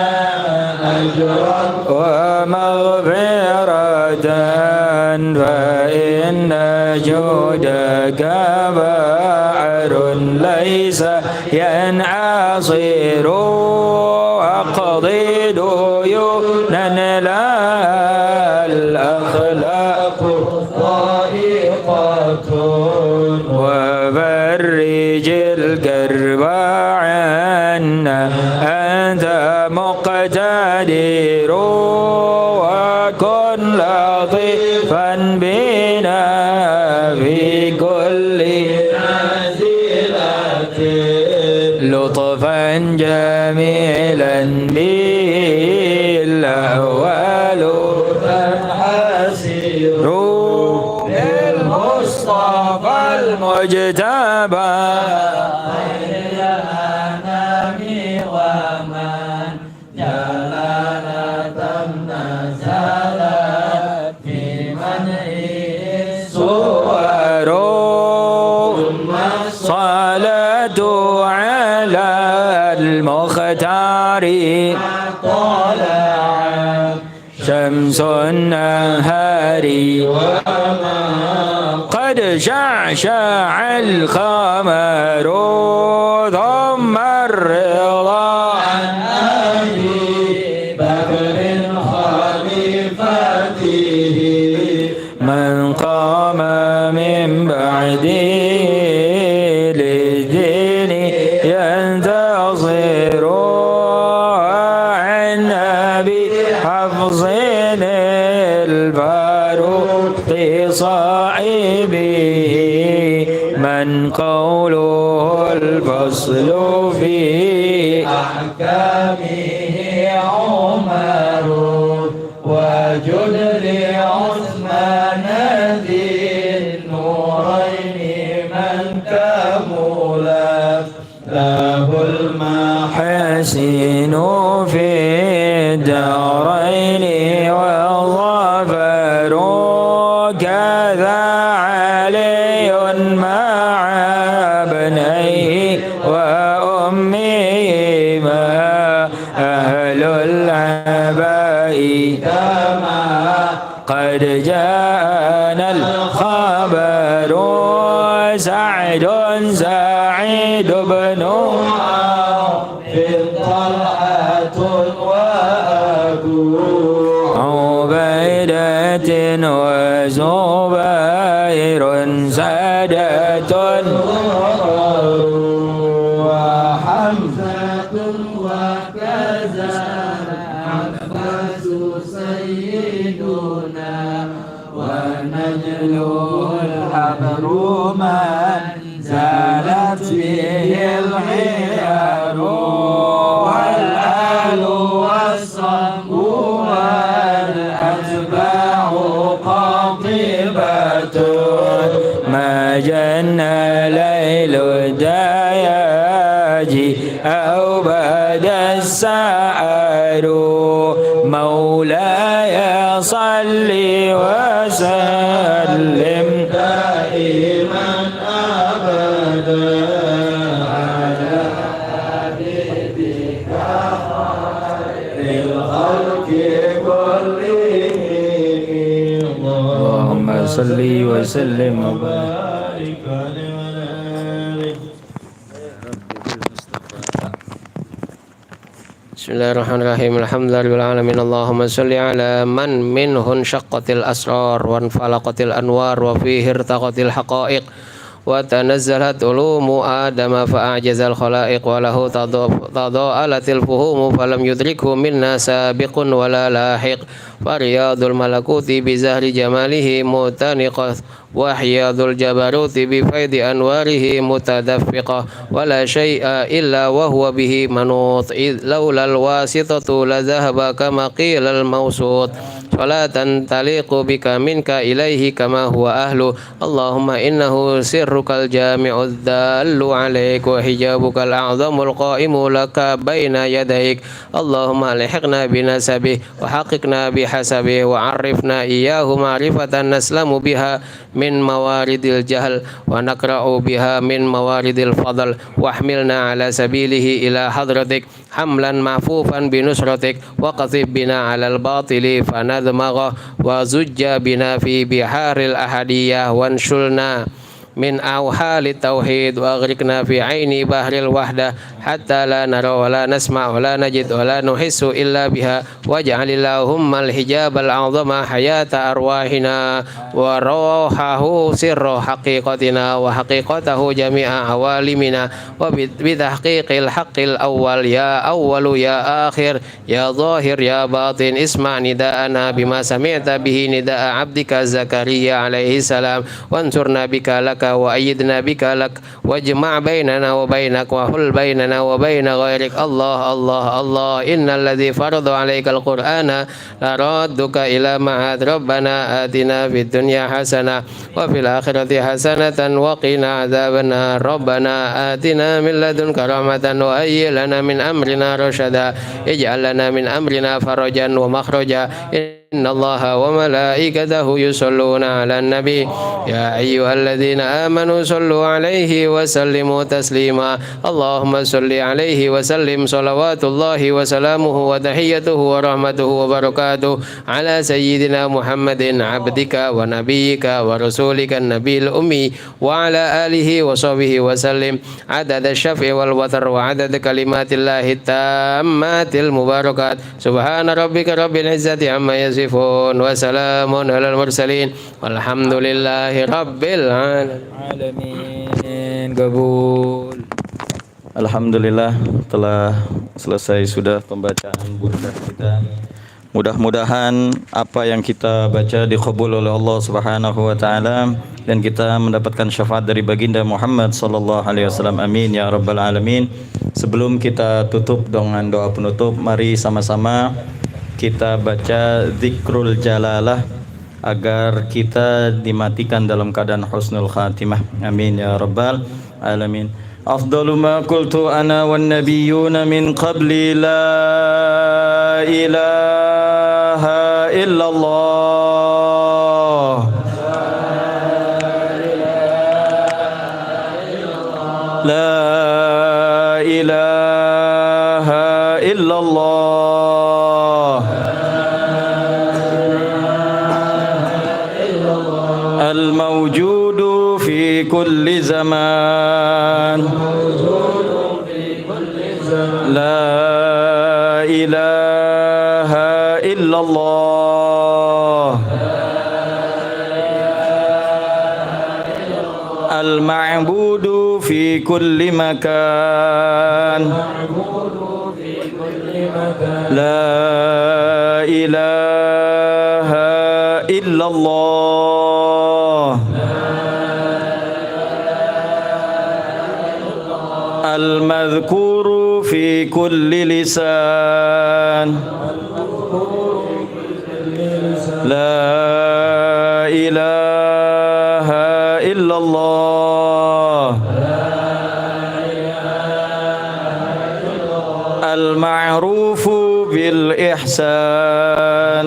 أجرا ومغفرة فإن جودك بحر ليس ينعصر أقضي ديونا لا الأخلاق ضائقة وفرج الكرب عنا أنت مقتدر وكن لطيفا بنا في كل نازلة لطفا جميلا بالأول تنحسر بالمصطفى المجتبى خير الأنام ومن جلالة نزلت في منع الصور ثم الصلاة على المختار طلع شمس النهار قد شعشع القمر ثم الرضا عن أبي بكر خليفته من قام من بعده للدين ينتصر عن أبي حفص الفاروق صاحبه من قوله الفصل في أحكامه عمر وجل لعثمان ذي النورين من كملت له المحاسن في الدارين والظفر كذا علي مع ابنيه وأمهما أهل العباء كما قد جاءنا الخبر
عمر سعد سعيد بن
طلحة وأبو
عبيدة وزبير سادة
وحمزة وكذا عباس سيدنا ونجله الحبر من زالت به الغيار والآل والصحب والأتباع قاطبة
ما جن ليل الدياج أو بدا السعر مولاي صل وسلم
دائما أبدا على حبيبك خير الخلق كلهم
اللهم صل وسلم وبارك
بارك عليه وعلى آله.
Bismillahirrahmanirrahim. Alhamdulillahirabbil Allahumma shalli ala man minhu syaqqatil asrar wa anfalaqatil anwar wa fihi irtaqatil haqa'iq wa tanazzalat ulumu adama fa'ajazal khalaiq wa lahu tada'alatil fuhumu falam yudrikhu minna sabiqun wala lahiq fariyadul malakuti bi zahri jamalihi mutaniqah وحياض الجبروت بفيض أنواره متدفقة ولا شيء إلا وهو به منوط إذ لولا الواسطة لذهب كما قيل الموسوط صلاة تليق بك منك إليه كما هو أهل اللهم إنه سرك الجامع الدال عليك وحجابك الأعظم القائم لك بين يديك اللهم الحقنا بنسبه وحققنا بحسبه وعرفنا إياه معرفة نسلم بها من موارد الجهل ونقرأ بها من موارد الفضل واحملنا على سبيله إلى حضرتك حملا محفوفا بنصرتك وقذف بنا على الباطل فندمغه وزج بنا في بحار الأحدية وانشلنا من أوحال التوحيد وأغرقنا في عين بحر الوحدة حتى لا نرى ولا نسمع ولا نجد ولا نحس إلا بها واجعل اللهم الحجاب الأعظم حياة أرواحنا وروحه سر حقيقتنا وحقيقته جميع عوالمنا وبتحقيق الحق الأول يا أول يا آخر يا ظاهر يا باطن اسمع نداءنا بما سمعت به نداء عبدك زكريا عليه السلام وانصرنا بك لك وأيدنا بك لك واجمع بيننا وبينك وحل بيننا وبين غيرك الله الله الله إن الذي فرض عليك القرآن لرادك إلى معاد ربنا آتنا في الدنيا حسنة وفي الآخرة حسنة وقنا عذاب النار ربنا آتنا من لدنك رحمة وهيئ لنا من أمرنا رشدا اجعل لنا من أمرنا فرجا ومخرجا إن الله وملائكته يصلون على النبي يا أيها الذين آمنوا صلوا عليه وسلموا تسليما اللهم صل عليه وسلم صلوات الله وسلامه وتحيته ورحمته وبركاته على سيدنا محمد عبدك ونبيك ورسولك النبي الأمي وعلى آله وصحبه وسلم عدد الشفع والوتر وعدد كلمات الله التامات المباركات سبحان ربك رب العزة عما يصفون وسلام على المرسلين والحمد لله رب العالمين. Qabul.
Alhamdulillah telah selesai sudah pembacaan burdah kita. Mudah-mudahan apa yang kita baca diqabul oleh Allah Subhanahu wa taala dan kita mendapatkan syafaat dari baginda Muhammad sallallahu alaihi wasallam. Amin ya rabbal alamin. Sebelum kita tutup dengan doa penutup, mari sama-sama kita baca zikrul jalalah agar kita dimatikan dalam keadaan husnul khatimah. Amin ya rabbal alamin. Afdalu ma qultu ana wan nabiyyuna min qabli la ilaha illallah la ilaha illallah al-mawjudu في كل زمان لا إله إلا الله المعبود في كل مكان لا إله إلا الله المذكور في كل لسان لا إله إلا الله المعروف بالإحسان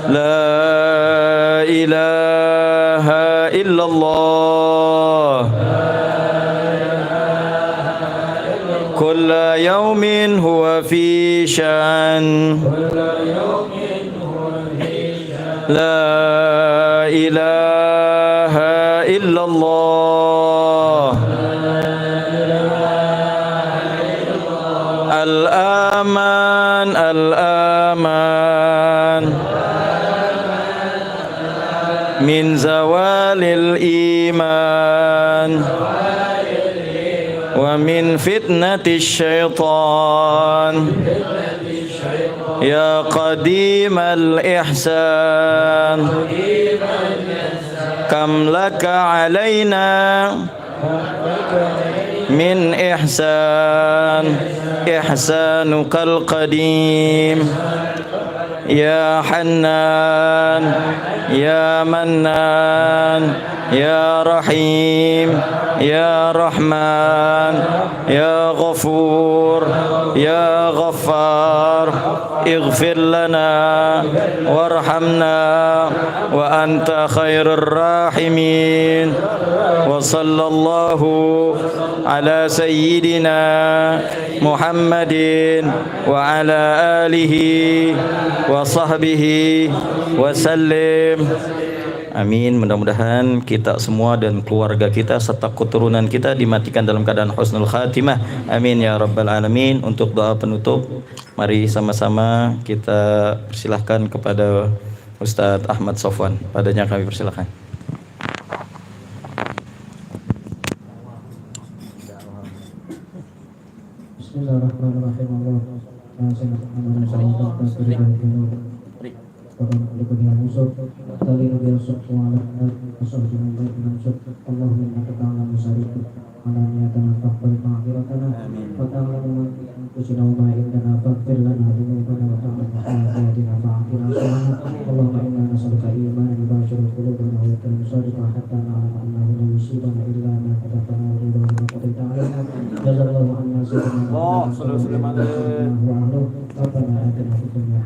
لا إله إلا الله كل يوم هو في شأن لا إله إلا الله الآمان الآمان من زوال الإيمان ومن فتنة الشيطان يا قديم الإحسان كم لك علينا من إحسان إحسانك القديم يا حنان يا منان يا رحيم يا رحمن يا غفور يا غفار اغفر لنا وارحمنا وأنت خير الراحمين وصلى الله على سيدنا محمد وعلى آله وصحبه wasallim. Amin. Mudah-mudahan kita semua dan keluarga kita serta keturunan kita dimatikan dalam keadaan husnul khatimah. Amin ya rabbal alamin. Untuk doa penutup, mari sama-sama kita persilahkan kepada Ustadz Ahmad Sofwan. Padanya kami persilahkan.
Bismillahirrahmanirrahim.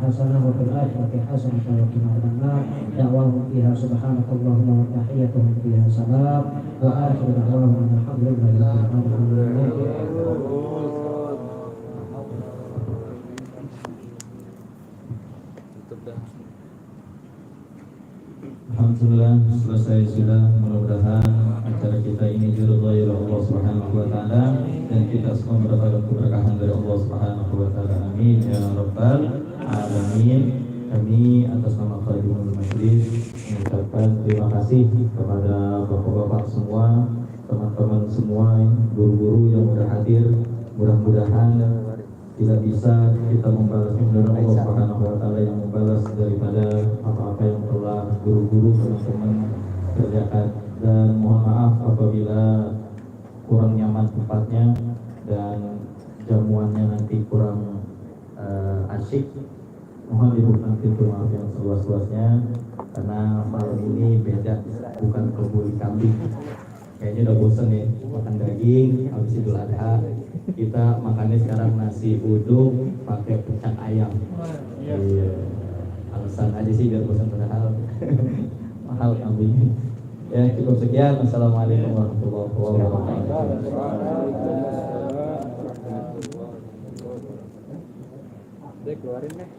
حسنة وفي الآخرة حسنة وقنا عذاب النار دعواهم فيها سبحانك اللهم وتحيتهم فيها سلام وآخر دعواهم أن الحمد لله رب العالمين.
Alhamdulillah selesai sudah. Mudah-mudahan acara kita ini diridhai oleh Allah Subhanahu wa taala dan kita semua mendapatkan keberkahan dari Allah Subhanahu wa taala. Amin ya rabbal alamin. Kami atas nama Khalifah Majlis mengucapkan terima kasih kepada bapak-bapak semua, teman-teman semua, guru-guru yang sudah hadir. Mudah-mudahan tidak bisa kita membalasnya, mudah Allah Subhanahu wa taala yang membalas daripada apa-apa yang telah guru-guru teman-teman kerjakan, dan mohon maaf apabila kurang nyaman tempatnya dan jamuannya nanti kurang asyik. Mohon dibuka pintu maaf yang seluas-luasnya karena malam ini beda, bukan kebuli kambing. Kayaknya udah bosen ya makan daging habis Idul Adha. Kita makannya sekarang nasi uduk pakai pecak ayam. Iya. Alasan aja sih biar bosan, padahal mahal kambing. Ya cukup sekian. Assalamualaikum warahmatullahi wabarakatuh.